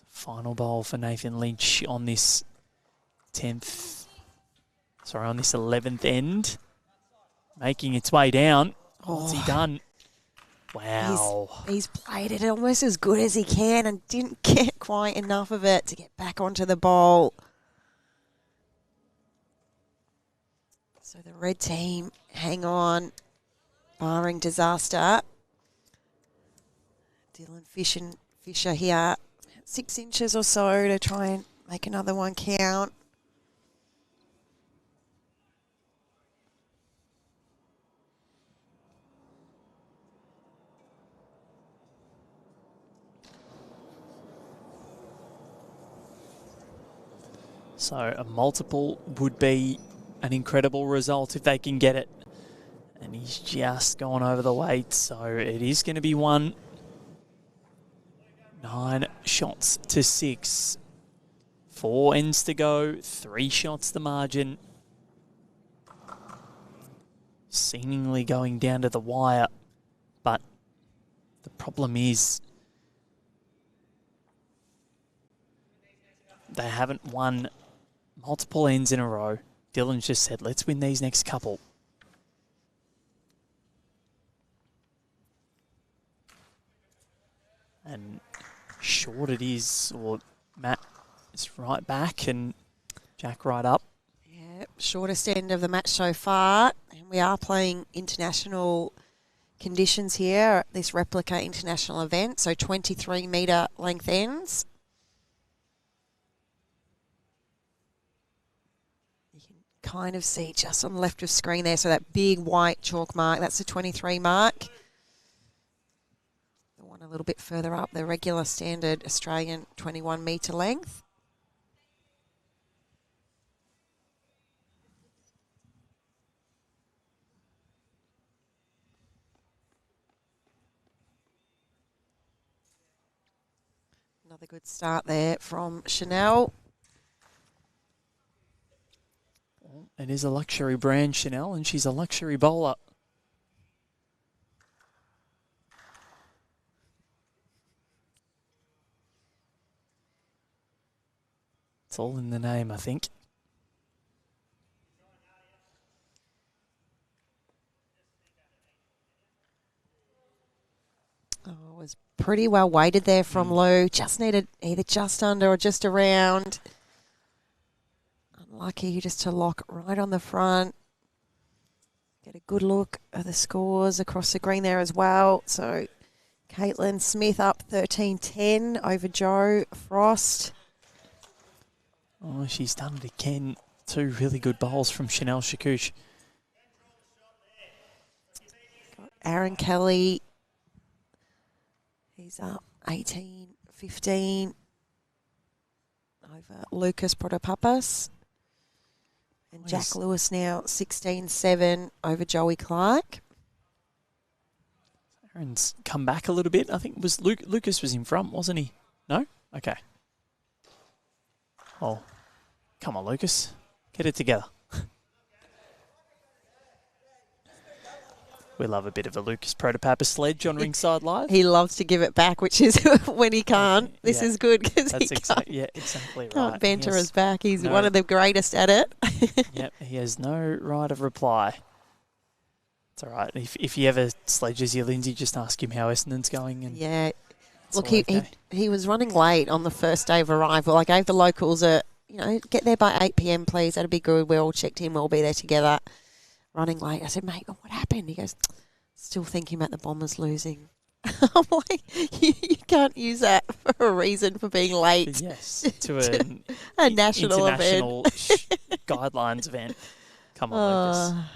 Speaker 1: Final bowl for Nathan Lynch on this 11th end. Making its way down. What's he done? Wow.
Speaker 2: He's played it almost as good as he can and didn't get quite enough of it to get back onto the bowl. So the red team hang on, barring disaster. Dylan Fisher here. 6 inches or so to try and make another one count.
Speaker 1: So a multiple would be an incredible result if they can get it. And he's just gone over the weight, so it is going to be 1. 9 shots to 6. 4 ends to go, 3 shots the margin. Seemingly going down to the wire, but the problem is they haven't won multiple ends in a row. Dylan's just said, let's win these next couple. And short it is, or Matt is right back and Jack right up.
Speaker 2: Yeah, shortest end of the match so far. And we are playing international conditions here at this replica international event. So 23 metre length ends. You can kind of see just on the left of screen there. So that big white chalk mark, that's the 23 mark. The one a little bit further up, the regular standard Australian 21 metre length. Another good start there from Chanel.
Speaker 1: It is a luxury brand, Chanel, and she's a luxury bowler. It's all in the name, I think.
Speaker 2: Oh, it was pretty well weighted there from Lou. Just needed either just under or just around. Unlucky just to lock right on the front. Get a good look at the scores across the green there as well. So Caitlin Smith up 13-10 over Jo Frost.
Speaker 1: Oh, she's done it again. 2 really good bowls from Chanel Chakouch.
Speaker 2: Got Aaron Kelly. He's up 18-15 over Lucas Protopapas. And Jack Lewis now 16-7 over Joey Clark.
Speaker 1: Aaron's come back a little bit. I think was Lucas was in front, wasn't he? No? Okay. Oh, come on, Lucas. Get it together. We love a bit of a Lucas Protopapas sledge on Ringside Live.
Speaker 2: He loves to give it back, which is when he can't. This is good because he
Speaker 1: exactly right.
Speaker 2: Can't banter us back. He's one of the greatest at it.
Speaker 1: Yep, he has no right of reply. It's all right. If he ever sledges you, Lindsay, just ask him how Essendon's going. And
Speaker 2: yeah. Look, he was running late on the first day of arrival. I gave the locals get there by 8 p.m, please. That'd be good. We all checked in. We'll be there together. Running late. I said, mate, what happened? He goes, still thinking about the Bombers losing. I'm like, you can't use that for a reason for being late.
Speaker 1: Yes, to
Speaker 2: a national
Speaker 1: international
Speaker 2: event.
Speaker 1: guidelines event. Come on, Lucas.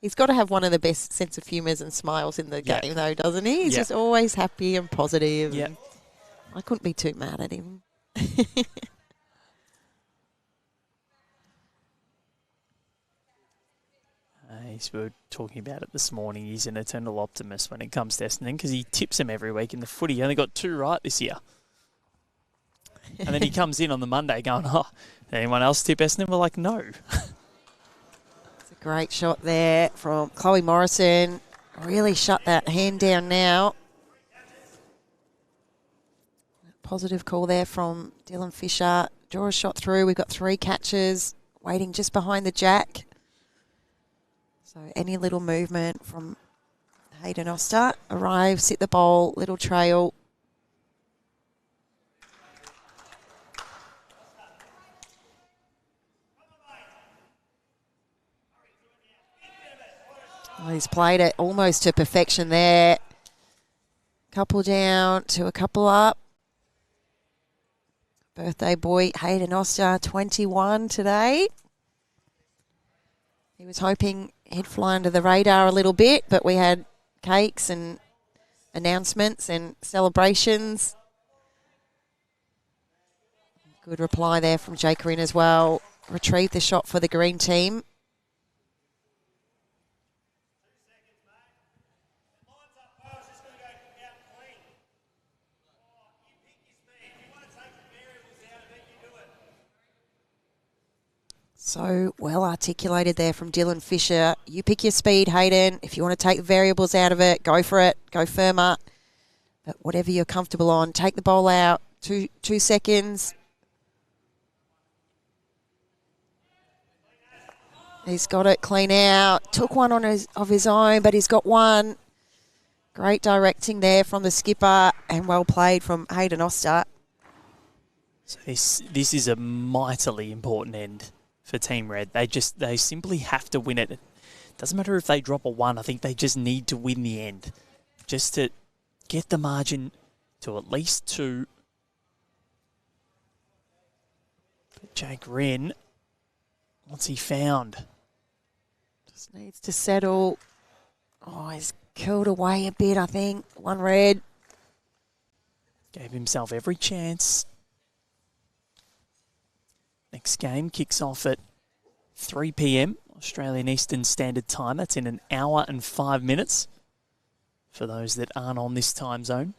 Speaker 2: He's got to have one of the best sense of humours and smiles in the game, though, doesn't he? He's just always happy and positive.
Speaker 1: Yeah.
Speaker 2: I couldn't be too mad at him.
Speaker 1: We were talking about it this morning. He's an eternal optimist when it comes to Essendon because he tips them every week in the footy. He only got 2 right this year. And then he comes in on the Monday going, did anyone else tip Essendon? We're like, no.
Speaker 2: It's a great shot there from Chloe Morrison. Really shut that hand down now. Positive call there from Dylan Fisher. Draw a shot through. We've got 3 catches waiting just behind the jack. So any little movement from Hayden Oster. Arrives, hit the bowl, little trail. Oh, he's played it almost to perfection there. Couple down to a couple up. Birthday boy Hayden Oster, 21 today. He was hoping he'd fly under the radar a little bit, but we had cakes and announcements and celebrations. Good reply there from Jake Rynne as well. retrieve the shot for the green team. So well articulated there from Dylan Fisher. You pick your speed, Hayden. If you want to take the variables out of it, go for it. Go firmer. But whatever you're comfortable on, take the bowl out. Two seconds. He's got it clean out. Took one of his own, but he's got one. Great directing there from the skipper and well played from Hayden Oster.
Speaker 1: So this is a mightily important end for Team Red. They simply have to win it. It doesn't matter if they drop a 1. I think they just need to win the end just to get the margin to at least 2. But Jake Rynne, what's he found?
Speaker 2: Just needs to settle. Oh, he's curled away a bit, I think. One red.
Speaker 1: Gave himself every chance. Next game kicks off at 3 p.m. Australian Eastern Standard Time. That's in an hour and 5 minutes for those that aren't on this time zone.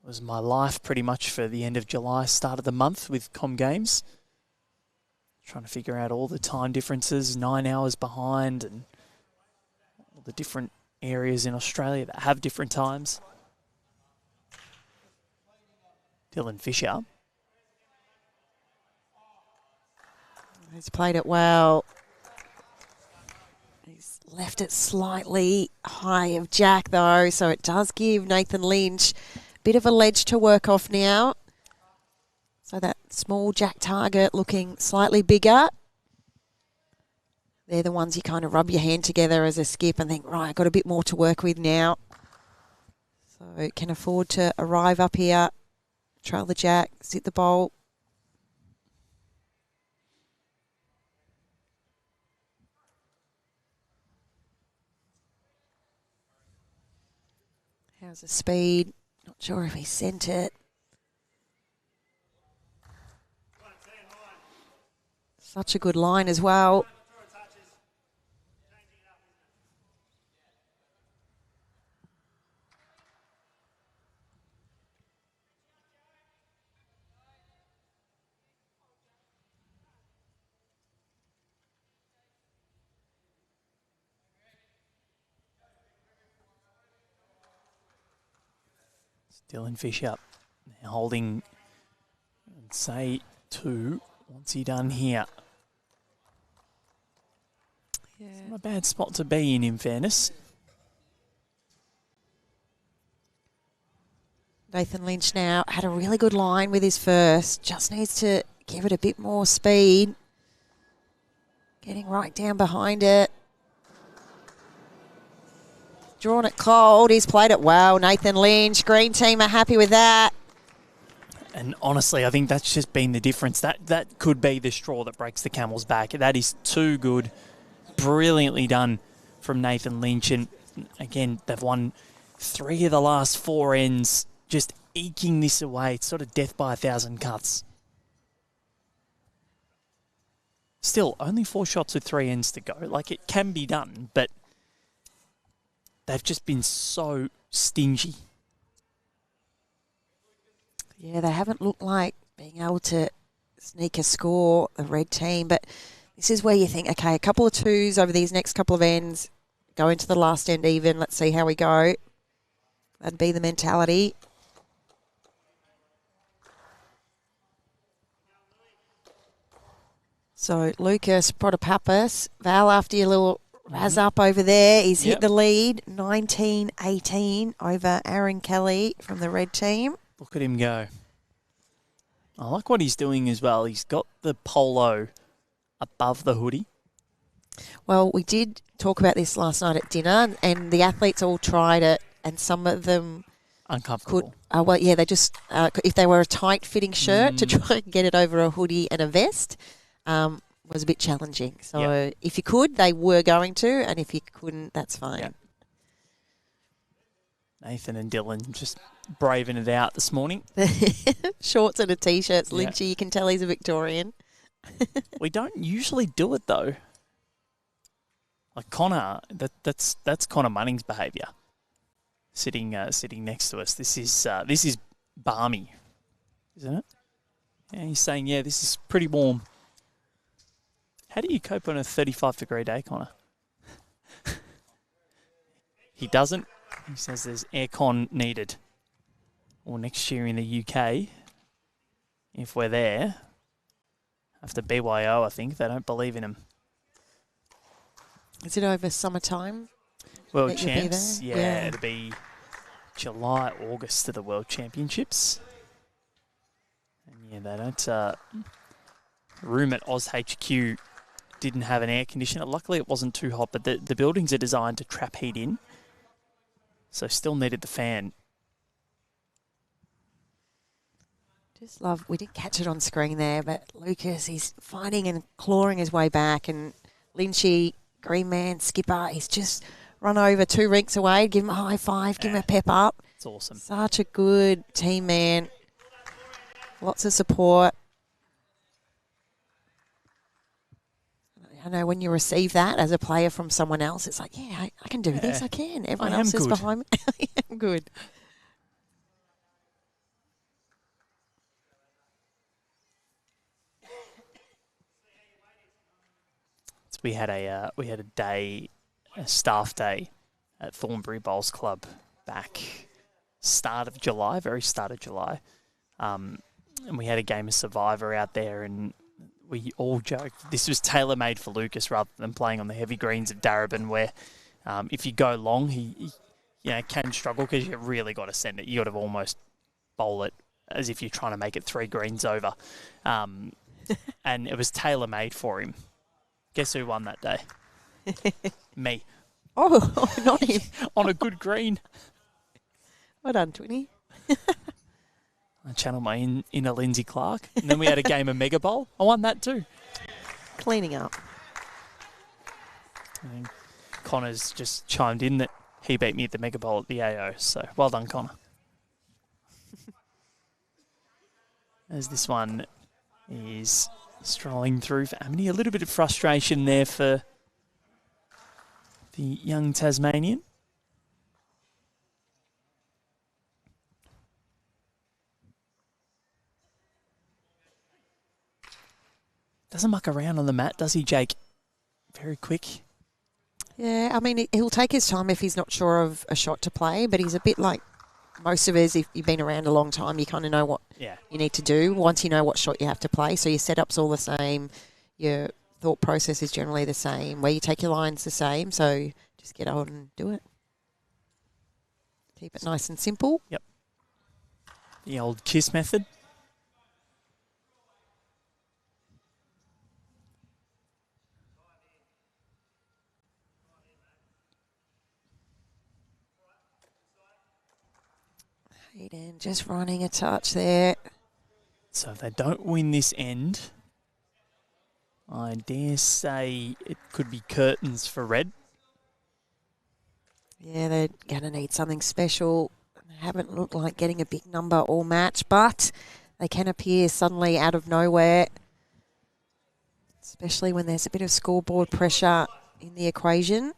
Speaker 1: It was my life pretty much for the end of July, start of the month with Com Games. Trying to figure out all the time differences, 9 hours behind, and all the different areas in Australia that have different times. Dylan Fisher.
Speaker 2: He's played it well. He's left it slightly high of Jack, though, so it does give Nathan Lynch a bit of a ledge to work off now. So that small Jack target looking slightly bigger. They're the ones you kind of rub your hand together as a skip and think, right, I've got a bit more to work with now. So can afford to arrive up here. Trail the Jack, sit the bowl. How's the speed? Not sure if he sent it. Such a good line as well.
Speaker 1: Dylan Fisher now holding, say, 2. What's he done here?
Speaker 2: Yeah.
Speaker 1: It's not a bad spot to be in fairness.
Speaker 2: Nathan Lynch now had a really good line with his first. Just needs to give it a bit more speed. Getting right down behind it. Drawn it cold. He's played it well. Nathan Lynch. Green team are happy with that.
Speaker 1: And honestly, I think that's just been the difference. That could be the straw that breaks the camel's back. That is too good. Brilliantly done from Nathan Lynch. And again, they've won 3 of the last 4 ends, just eking this away. It's sort of death by 1,000 cuts. Still, only 4 shots with 3 ends to go. Like, it can be done, but they've just been so stingy.
Speaker 2: Yeah, they haven't looked like being able to sneak a score, the red team. But this is where you think, okay, a couple of 2s over these next couple of ends, go into the last end even. Let's see how we go. That'd be the mentality. So Lucas Protopappas, Val, after your little razz up over there, he's hit the lead, 19-18 over Aaron Kelly from the red team.
Speaker 1: Look at him go. I like what he's doing as well. He's got the polo above the hoodie.
Speaker 2: Well, we did talk about this last night at dinner, and the athletes all tried it, and some of them
Speaker 1: uncomfortable.
Speaker 2: They just, if they were a tight-fitting shirt to try and get it over a hoodie and a vest, was a bit challenging. So if you could, they were going to, and if you couldn't, that's fine. Yep.
Speaker 1: Nathan and Dylan just braving it out this morning.
Speaker 2: Shorts and a T-shirt.
Speaker 1: Yeah.
Speaker 2: Lynchy, you can tell he's a Victorian.
Speaker 1: We don't usually do it though. Like Connor, that's Connor Munning's behaviour. Sitting next to us. This is balmy, isn't it? Yeah, he's saying, yeah, this is pretty warm. How do you cope on a 35-degree day, Connor? He doesn't. He says there's aircon needed. Or next year in the UK, if we're there, after BYO, I think, they don't believe in him.
Speaker 2: Is it over summertime?
Speaker 1: World Champs, yeah, it'll be July, August to the World Championships. And yeah, they don't. Room at Oz HQ didn't have an air conditioner. Luckily, it wasn't too hot, but the buildings are designed to trap heat in, so still needed the fan.
Speaker 2: Just love, we didn't catch it on screen there, but Lucas, he's fighting and clawing his way back, and Lynchy, green man, skipper, he's just run over 2 rinks away, give him a high five, give him a pep up.
Speaker 1: It's awesome.
Speaker 2: Such a good team man. Lots of support. I know when you receive that as a player from someone else, it's like, yeah, I can do this, I can. Everyone else is behind me. I am good.
Speaker 1: We had a staff day at Thornbury Bowls Club back start of July, very start of July, and we had a game of Survivor out there, and we all joked this was tailor made for Lucas rather than playing on the heavy greens of Darebin, where if you go long, he can struggle because you really got to send it. You got to almost bowl it as if you're trying to make it 3 greens over, and it was tailor made for him. Guess who won that day? Me.
Speaker 2: Oh, not him.
Speaker 1: On a good green.
Speaker 2: Well done, Twinny.
Speaker 1: I channeled my inner Lindsay Clark. And then we had a game of Mega Bowl. I won that too.
Speaker 2: Cleaning up.
Speaker 1: I think Connor's just chimed in that he beat me at the Mega Bowl at the AO. So well done, Connor. As this one is strolling through for Amity. A little bit of frustration there for the young Tasmanian. Doesn't muck around on the mat, does he, Jake? Very quick.
Speaker 2: Yeah, I mean, he'll take his time if he's not sure of a shot to play, but he's a bit like most of us. If you've been around a long time, you kind of know what you need to do once you know what shot you have to play. So your setup's all the same. Your thought process is generally the same. Where you take your line's the same. So just get on and do it. Keep it nice and simple.
Speaker 1: Yep. The old KISS method.
Speaker 2: Hayden just running a touch there.
Speaker 1: So if they don't win this end, I dare say it could be curtains for red.
Speaker 2: Yeah, they're going to need something special. They haven't looked like getting a big number all match, but they can appear suddenly out of nowhere, especially when there's a bit of scoreboard pressure in the equation.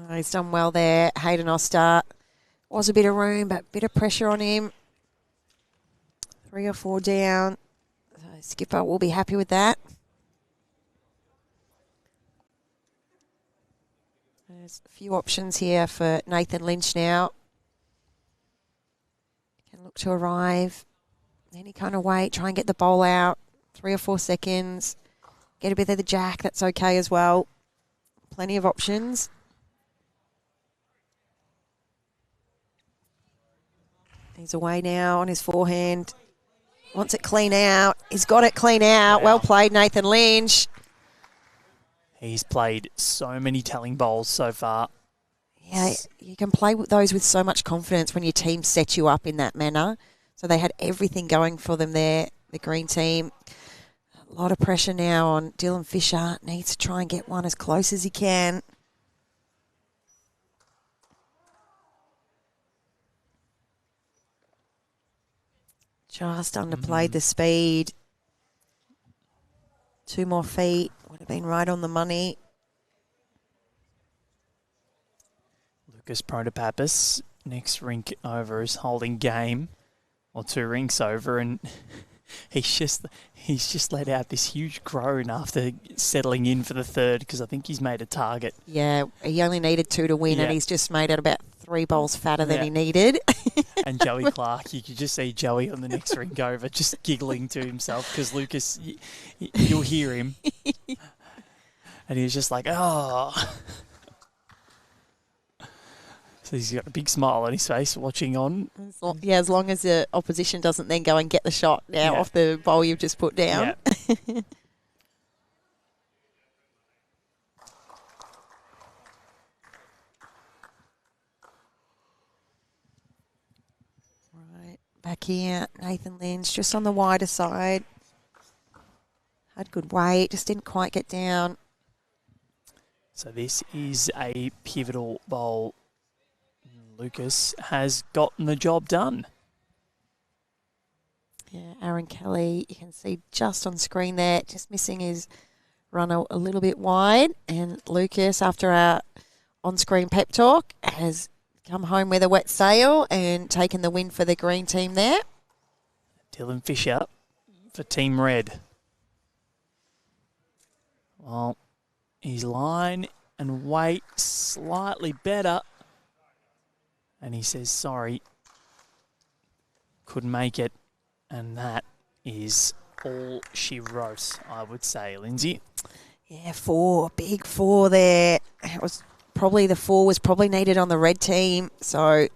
Speaker 2: Oh, he's done well there, Hayden Oster. Was a bit of room, but a bit of pressure on him. 3 or 4 down. So skipper will be happy with that. There's a few options here for Nathan Lynch now. Can look to arrive. Any kind of wait, try and get the bowl out. 3 or 4 seconds. Get a bit of the jack, that's okay as well. Plenty of options. He's away now on his forehand. Wants it clean out. He's got it clean out.
Speaker 1: Wow.
Speaker 2: Well played, Nathan Lynch.
Speaker 1: He's played so many telling bowls so far.
Speaker 2: Yeah, you can play with those with so much confidence when your team sets you up in that manner. So they had everything going for them there, the green team. A lot of pressure now on Dylan Fisher. Needs to try and get one as close as he can. Just underplayed the speed. 2 more feet. Would have been right on the money.
Speaker 1: Lucas Protopappas, next rink over, is holding game. Or 2 rinks over, and he's just let out this huge groan after settling in for the third, because I think he's made a target.
Speaker 2: Yeah, he only needed 2 to win, and he's just made it about 3 bowls fatter than he needed.
Speaker 1: And Joey Clark, you could just see Joey on the next rink over just giggling to himself, because Lucas, you'll hear him. And he was just like, oh. So he's got a big smile on his face watching on.
Speaker 2: As long as the opposition doesn't then go and get the shot now off the bowl you've just put down. Yeah. Right, back here, Nathan Lynch, just on the wider side. Had good weight, just didn't quite get down.
Speaker 1: So this is a pivotal bowl. Lucas has gotten the job done.
Speaker 2: Yeah, Aaron Kelly, you can see just on screen there, just missing his runner a little bit wide. And Lucas, after our on-screen pep talk, has come home with a wet sail and taken the win for the green team there.
Speaker 1: Dylan Fisher for Team Red. Well, his line and weight slightly better. And he says, sorry, couldn't make it. And that is all she wrote, I would say, Lindsay.
Speaker 2: Yeah, 4, big 4 there. It was probably the 4 was probably needed on the red team. So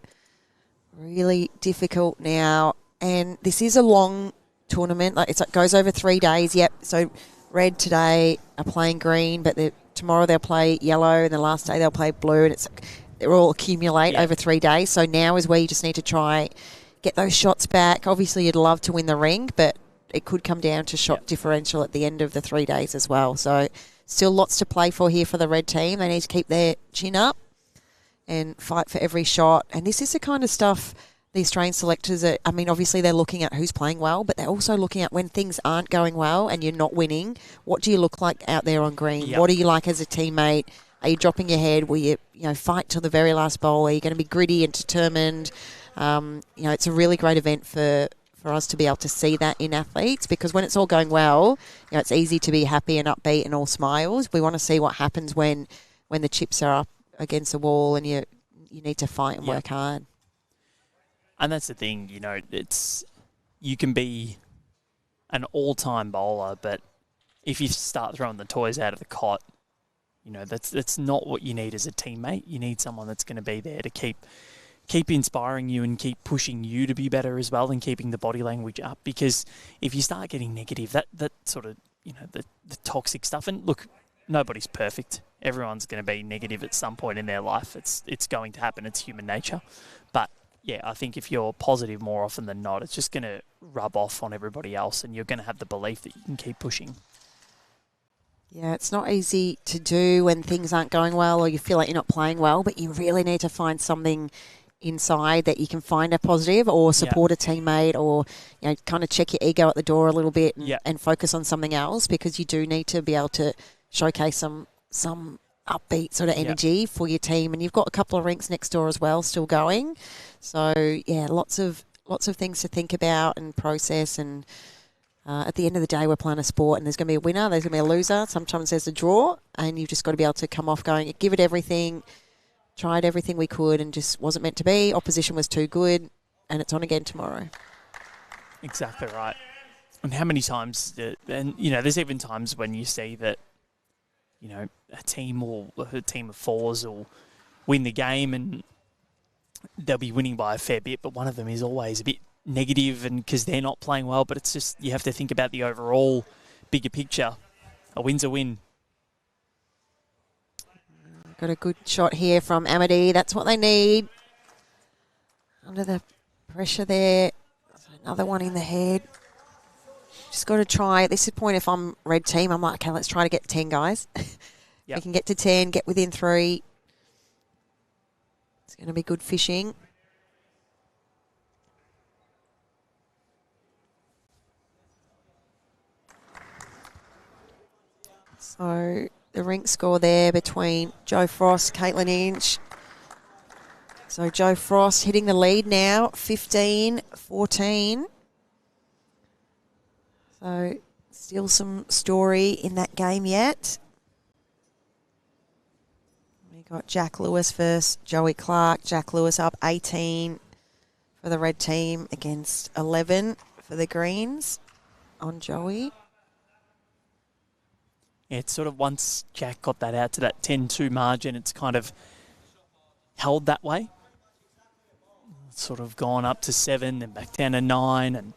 Speaker 2: really difficult now. And this is a long tournament. Like it goes over 3 days. Yep. So red today are playing green, but tomorrow they'll play yellow, and the last day they'll play blue. And they all accumulate over 3 days. So now is where you just need to try get those shots back. Obviously, you'd love to win the ring, but it could come down to shot differential at the end of the 3 days as well. So still lots to play for here for the red team. They need to keep their chin up and fight for every shot. And this is the kind of stuff the Australian selectors are, I mean, obviously they're looking at who's playing well, but they're also looking at when things aren't going well and you're not winning, what do you look like out there on green? Yep. What are you like as a teammate? Are you dropping your head? Will you fight till the very last bowl? Are you going to be gritty and determined? It's a really great event for us to be able to see that in athletes, because when it's all going well, it's easy to be happy and upbeat and all smiles. We want to see what happens when the chips are up against the wall and you need to fight and work hard.
Speaker 1: And that's the thing, you can be an all-time bowler, but if you start throwing the toys out of the cot, that's not what you need as a teammate. You need someone that's going to be there to keep inspiring you and keep pushing you to be better as well, and keeping the body language up. Because if you start getting negative, that sort of, the toxic stuff, and look, nobody's perfect. Everyone's going to be negative at some point in their life. It's going to happen. It's human nature. But yeah, I think if you're positive more often than not, it's just going to rub off on everybody else, and you're going to have the belief that you can keep pushing.
Speaker 2: Yeah, it's not easy to do when things aren't going well or you feel like you're not playing well, but you really need to find something inside that you can find a positive or support a teammate, or kind of check your ego at the door a little bit and focus on something else, because you do need to be able to showcase some upbeat sort of energy for your team. And you've got a couple of rinks next door as well still going. So, yeah, lots of things to think about and process. And at the end of the day, we're playing a sport, and there's going to be a winner, there's going to be a loser. Sometimes there's a draw, and you've just got to be able to come off going, give it everything, tried everything we could, and just wasn't meant to be. Opposition was too good, and it's on again tomorrow.
Speaker 1: Exactly right. And how many times, there's even times when you see that, a team of fours will win the game and they'll be winning by a fair bit, but one of them is always a bit negative, and because they're not playing well. But it's just, you have to think about the overall bigger picture. A win's a win.
Speaker 2: Got a good shot here from Amity. That's what they need. Under the pressure there. Another one in the head. Just got to try. At this point, if I'm red team, I'm like, okay, let's try to get 10 guys.
Speaker 1: Yep.
Speaker 2: We can get to 10, get within 3. It's going to be good fishing. So the rink score there between Joe Frost, Caitlin Inch. So Joe Frost hitting the lead now, 15-14. So still some story in that game yet. We got Jack Lewis versus Joey Clark. Jack Lewis up 18 for the red team against 11 for the greens on Joey.
Speaker 1: Yeah, it's sort of once Jack got that out to that 10-2 margin, it's kind of held that way. It's sort of gone up to 7, then back down to 9, and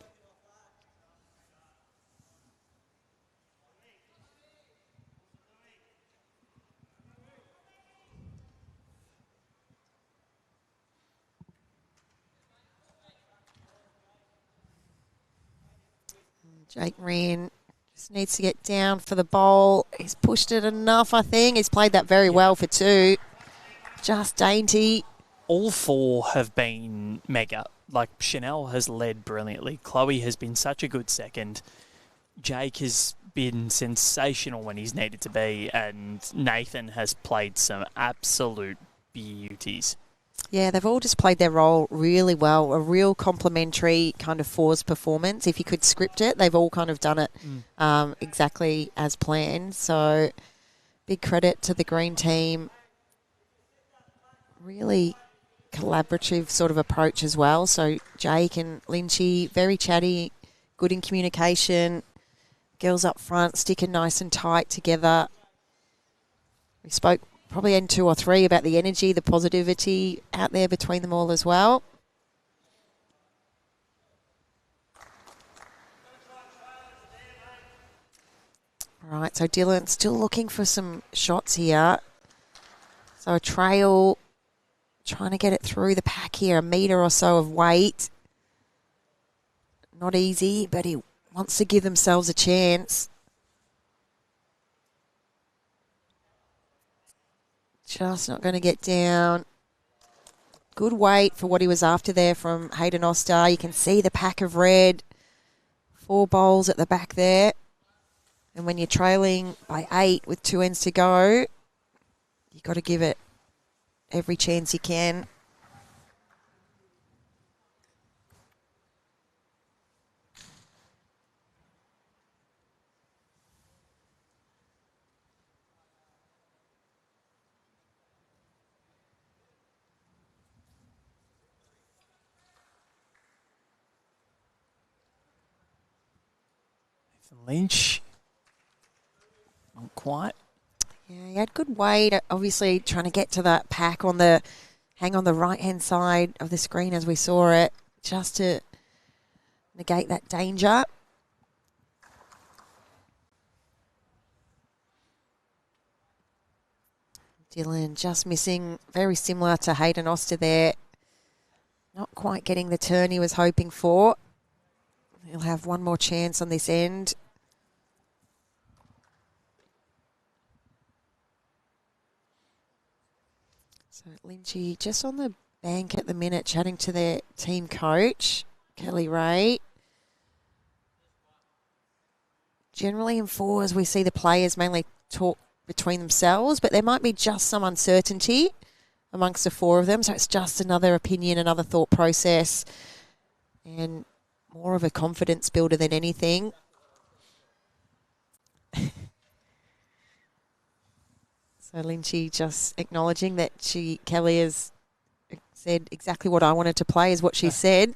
Speaker 2: Jake Rynne just needs to get down for the bowl. He's pushed it enough, I think. He's played that very well for 2. Just dainty.
Speaker 1: all 4 have been mega. Like, Chanel has led brilliantly. Chloe has been such a good second. Jake has been sensational when he's needed to be. And Nathan has played some absolute beauties.
Speaker 2: Yeah, they've all just played their role really well. A real complimentary kind of fours performance. If you could script it, they've all kind of done it exactly as planned. So big credit to the green team. Really collaborative sort of approach as well. So Jake and Lynchy, very chatty, good in communication. Girls up front sticking nice and tight together. We spoke probably in 2 or 3 about the energy, the positivity out there between them all as well. All right, so Dylan still looking for some shots here. So a trail, trying to get it through the pack here, a metre or so of weight. Not easy, but he wants to give themselves a chance. Just not going to get down. Good weight for what he was after there from Hayden Oster. You can see the pack of red. 4 bowls at the back there. And when you're trailing by 8 with 2 ends to go, you've got to give it every chance you can.
Speaker 1: Lynch, not quite.
Speaker 2: Yeah, he had good weight. Obviously, trying to get to that pack on the hang on the right-hand side of the screen as we saw it, just to negate that danger. Dylan just missing, very similar to Hayden Oster there. Not quite getting the turn he was hoping for. He'll have one more chance on this end. So Lynchy just on the bank at the minute chatting to their team coach, Kelly Ray. Generally in 4s we see the players mainly talk between themselves, but there might be just some uncertainty amongst the 4 of them. So it's just another opinion, another thought process, and more of a confidence builder than anything. So Lynchy just acknowledging that Kelly has said exactly what I wanted to play is what she said.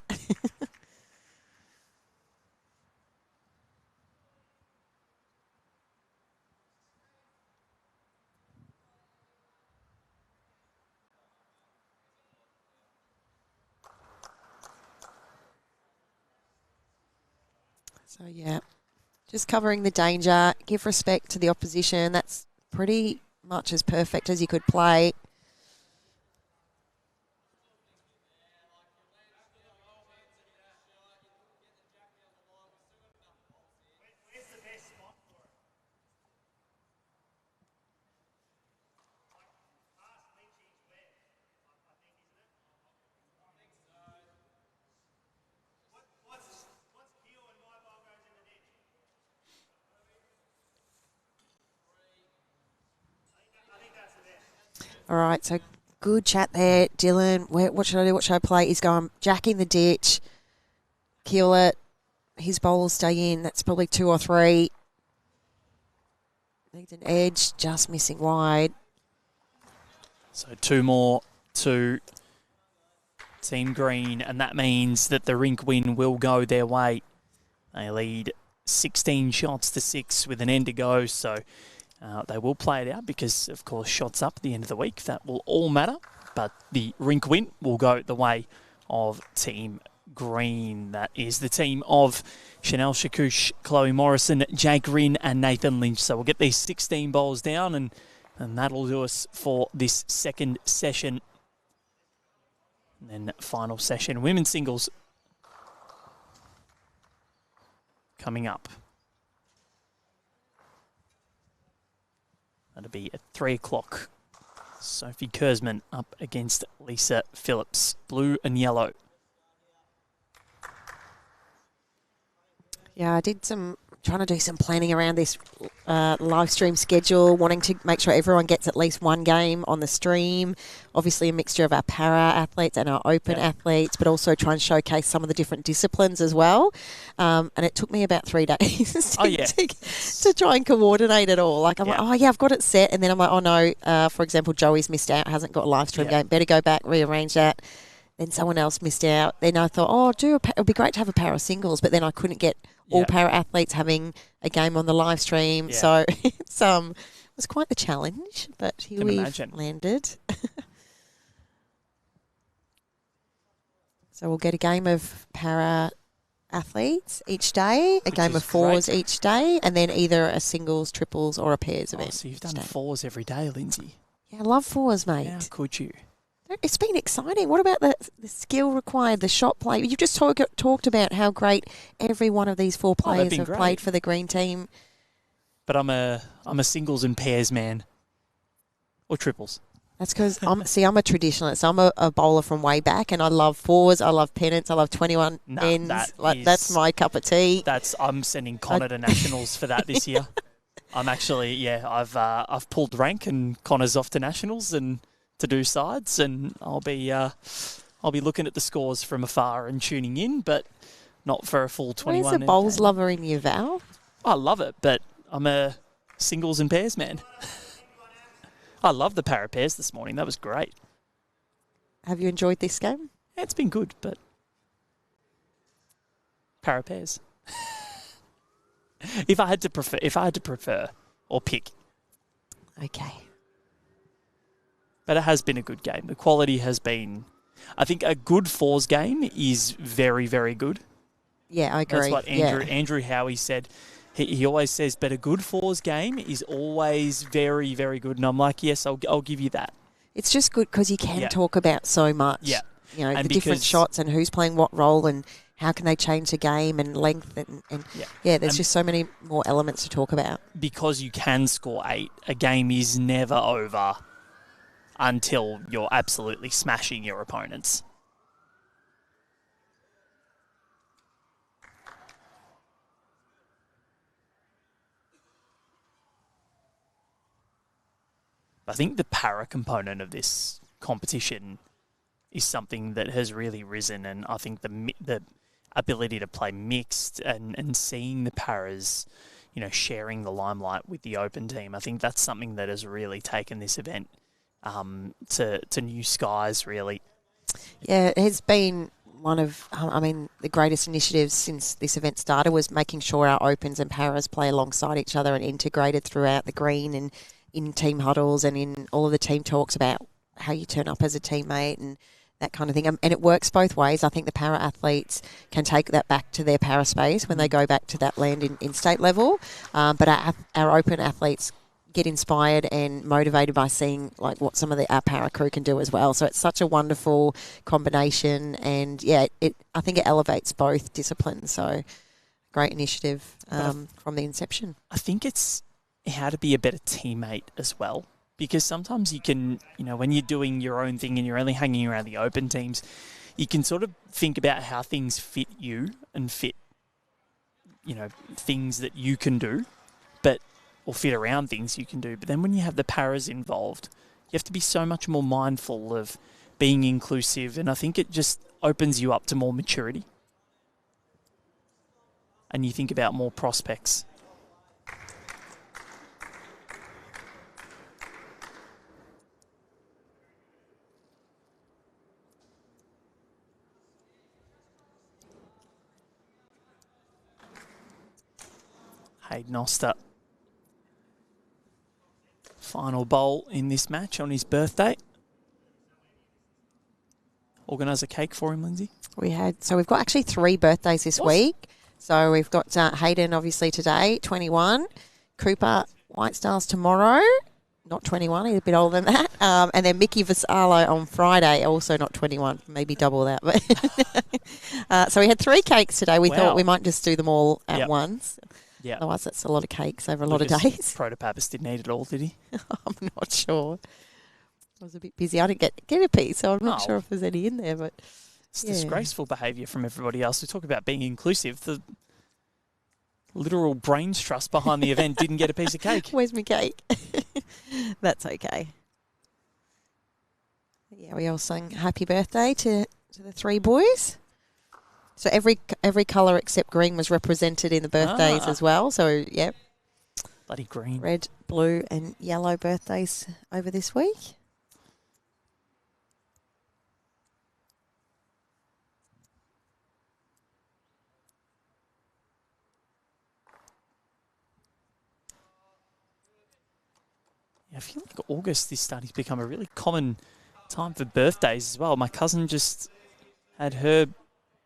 Speaker 2: So, yeah, just covering the danger, give respect to the opposition. That's pretty much as perfect as you could play. All right, so good chat there, Dylan. What should I do? What should I play? He's going Jack in the ditch, keel it. His bowl will stay in. That's probably 2 or 3. Needs an edge, just missing wide.
Speaker 1: So 2 more to Team Green, and that means that the rink win will go their way. They lead 16 shots to 6 with an end to go, so they will play it out because, of course, shots up at the end of the week. That will all matter, but the rink win will go the way of Team Green. That is the team of Chanel Chakouch, Chloe Morrison, Jake Rynne and Nathan Lynch. So we'll get these 16 bowls down, and that'll do us for this second session. And then final session, women's singles coming up. That'll be at 3 o'clock. Sophie Kurzman up against Lisa Phillips. Blue and yellow.
Speaker 2: Yeah, I did trying to do some planning around this live stream schedule, wanting to make sure everyone gets at least one game on the stream. Obviously a mixture of our para athletes and our open athletes, but also try and showcase some of the different disciplines as well. And it took me about 3 days to try and coordinate it all. Like, I'm like, oh, yeah, I've got it set. And then I'm like, oh, no, for example, Joey's missed out, hasn't got a live stream game. Better go back, rearrange that. Then someone else missed out. Then I thought, oh, it would be great to have a para singles, but then I couldn't get all para athletes having a game on the live stream. Yeah. So it was quite the challenge, but here we've landed. So we'll get a game of para athletes each day, a game of fours each day, and then either a singles, triples, or a pairs event.
Speaker 1: So you've done fours every day, Lindsay.
Speaker 2: Yeah, I love fours, mate.
Speaker 1: How could you?
Speaker 2: It's been exciting. What about the skill required, the shot play? You just talked about how great every one of these 4 players have played for the green team.
Speaker 1: But I'm a singles and pairs man, or triples.
Speaker 2: That's because I'm a traditionalist. I'm a bowler from way back, and I love fours. I love pennants. I love 21 ends. That's my cup of tea.
Speaker 1: I'm sending Connor to nationals for that this year. I'm actually I've pulled rank, and Connor's off to nationals and to do sides, and I'll be looking at the scores from afar and tuning in, but not for a full 21.
Speaker 2: Where's the bowls lover in you, Val?
Speaker 1: I love it, but I'm a singles and pairs man. I love the para pairs this morning. That was great.
Speaker 2: Have you enjoyed this game?
Speaker 1: Yeah, it's been good, but para pairs. If I had to prefer or pick.
Speaker 2: Okay.
Speaker 1: But it has been a good game. The quality has been... I think a good fours game is very, very good.
Speaker 2: Yeah, I agree.
Speaker 1: That's what Andrew Howie said. He always says, but a good fours game is always very, very good. And I'm like, yes, I'll give you that. It's just good because you can talk about so much. Yeah. You know, and the different shots and who's playing what role and how can they change the game and length. And there's just so many more elements to talk about. Because you can score 8, a game is never over until you're absolutely smashing your opponents. I think the para component of this competition is something that has really risen, and I think the ability to play mixed and seeing the paras, you know, sharing the limelight with the open team, I think that's something that has really taken this event to new skies, really. Yeah, it has been one of, the greatest initiatives since this event started was making sure our opens and paras play alongside each other and integrated throughout the green and in team huddles and in all of the team talks about how you turn up as a teammate and that kind of thing. And it works both ways. I think the para athletes can take that back to their para space when they go back to that land in state level. But our open athletes
Speaker 2: get inspired and motivated by seeing like what some of our para crew can do as well. So it's such a wonderful combination, and I think it elevates both disciplines. So great initiative from the inception.
Speaker 1: I think it's how to be a better teammate as well, because sometimes you can, when you're doing your own thing and you're only hanging around the open teams, you can sort of think about how things fit you and fit, things that you can do, or fit around things you can do. But then when you have the paras involved, you have to be so much more mindful of being inclusive, and I think it just opens you up to more maturity. And you think about more prospects. Hayden Oster. Final bowl in this match on his birthday. Organise a cake for him, Lindsay?
Speaker 2: We've got actually 3 birthdays this week. So we've got Hayden, obviously, today, 21. Cooper Whitestars tomorrow, not 21, he's a bit older than that. And then Mickey Vassallo on Friday, also not 21, maybe double that. But so we had 3 cakes today. We thought we might just do them all at once. Yeah. Otherwise, that's a lot of cakes over a lot of days.
Speaker 1: Protopappas didn't eat it all, did he?
Speaker 2: I'm not sure. I was a bit busy. I didn't get a piece, so I'm not sure if there's any in there. But
Speaker 1: it's disgraceful behaviour from everybody else. We talk about being inclusive. The literal brains trust behind the event didn't get a piece of cake.
Speaker 2: Where's my cake? That's okay. Yeah, we all sang happy birthday to the 3 boys. So every colour except green was represented in the birthdays as well. So,
Speaker 1: bloody green.
Speaker 2: Red, blue and yellow birthdays over this week.
Speaker 1: I feel like August is starting to become a really common time for birthdays as well. My cousin just had her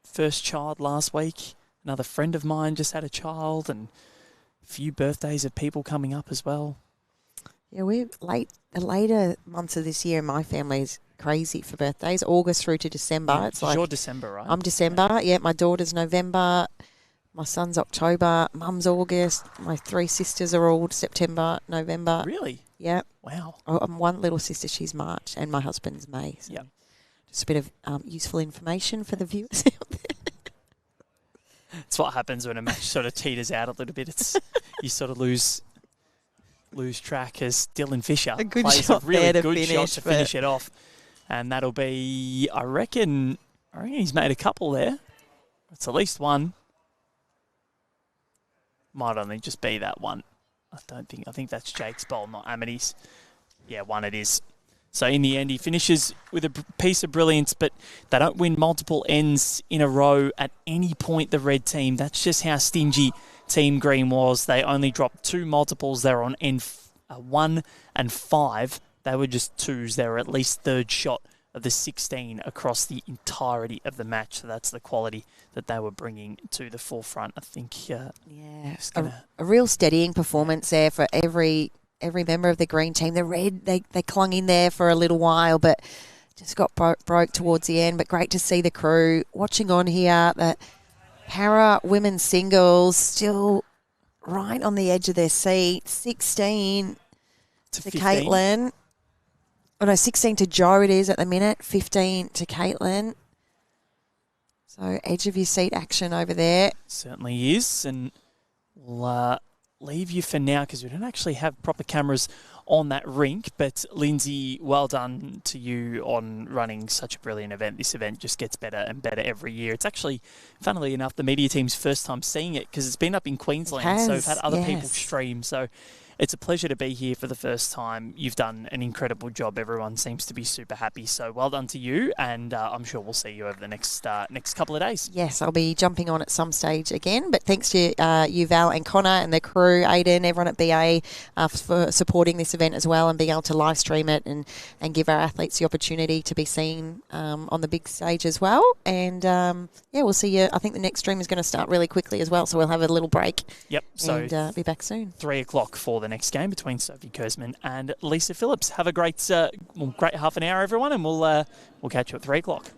Speaker 1: first child last week. Another friend of mine just had a child, and a few birthdays of people coming up as well.
Speaker 2: Yeah, we're the later months of this year in my family is crazy for birthdays. August through to December.
Speaker 1: Yeah,
Speaker 2: it's like
Speaker 1: you're December, right?
Speaker 2: I'm December. Yeah, my daughter's November. My son's October. Mum's August. My 3 sisters are all September, November.
Speaker 1: Really?
Speaker 2: Yeah.
Speaker 1: Wow.
Speaker 2: I'm one little sister. She's March, and my husband's May. So just a bit of useful information for the viewers out there.
Speaker 1: It's what happens when a match sort of teeters out a little bit. It's you sort of lose track as Dylan Fisher plays a really good shot to finish it off. And that'll be, I reckon he's made a couple there. It's at least one. Might only just be that one. I think that's Jake's bowl, not Amity's. Yeah, one it is. So in the end, he finishes with a piece of brilliance, but they don't win multiple ends in a row at any point, the red team. That's just how stingy Team Green was. They only dropped 2 multiples. They were on end 1 and 5. They were just 2s. They were at least third shot of the 16 across the entirety of the match. So that's the quality that they were bringing to the forefront. I think, a
Speaker 2: real steadying performance there for every member of the green team. The red, they clung in there for a little while, but just got broke towards the end. But great to see the crew watching on here. The para women's singles still right on the edge of their seat. 16 to Caitlin. Oh, no, 16 to Joe it is at the minute. 15 to Caitlin. So edge of your seat action over there.
Speaker 1: Certainly is. And we'll leave you for now because we don't actually have proper cameras on that rink. But Lindsay, well done to you on running such a brilliant event. This event just gets better and better every year. It's actually, funnily enough, the media team's first time seeing it because it's been up in Queensland. So we've had other people stream. So it's a pleasure to be here for the first time. You've done an incredible job. Everyone seems to be super happy. So well done to you, and I'm sure we'll see you over the next couple of days.
Speaker 2: Yes, I'll be jumping on at some stage again. But thanks to you, Val and Connor and the crew, Aiden, everyone at BA for supporting this event as well and being able to live stream it and give our athletes the opportunity to be seen on the big stage as well. And we'll see you. I think the next stream is going to start really quickly as well, so we'll have a little break.
Speaker 1: Yep. So
Speaker 2: and be back soon.
Speaker 1: 3 o'clock for the next game between Sophie Kurzman and Lisa Phillips. Have a great half an hour, everyone, and we'll catch you at 3 o'clock.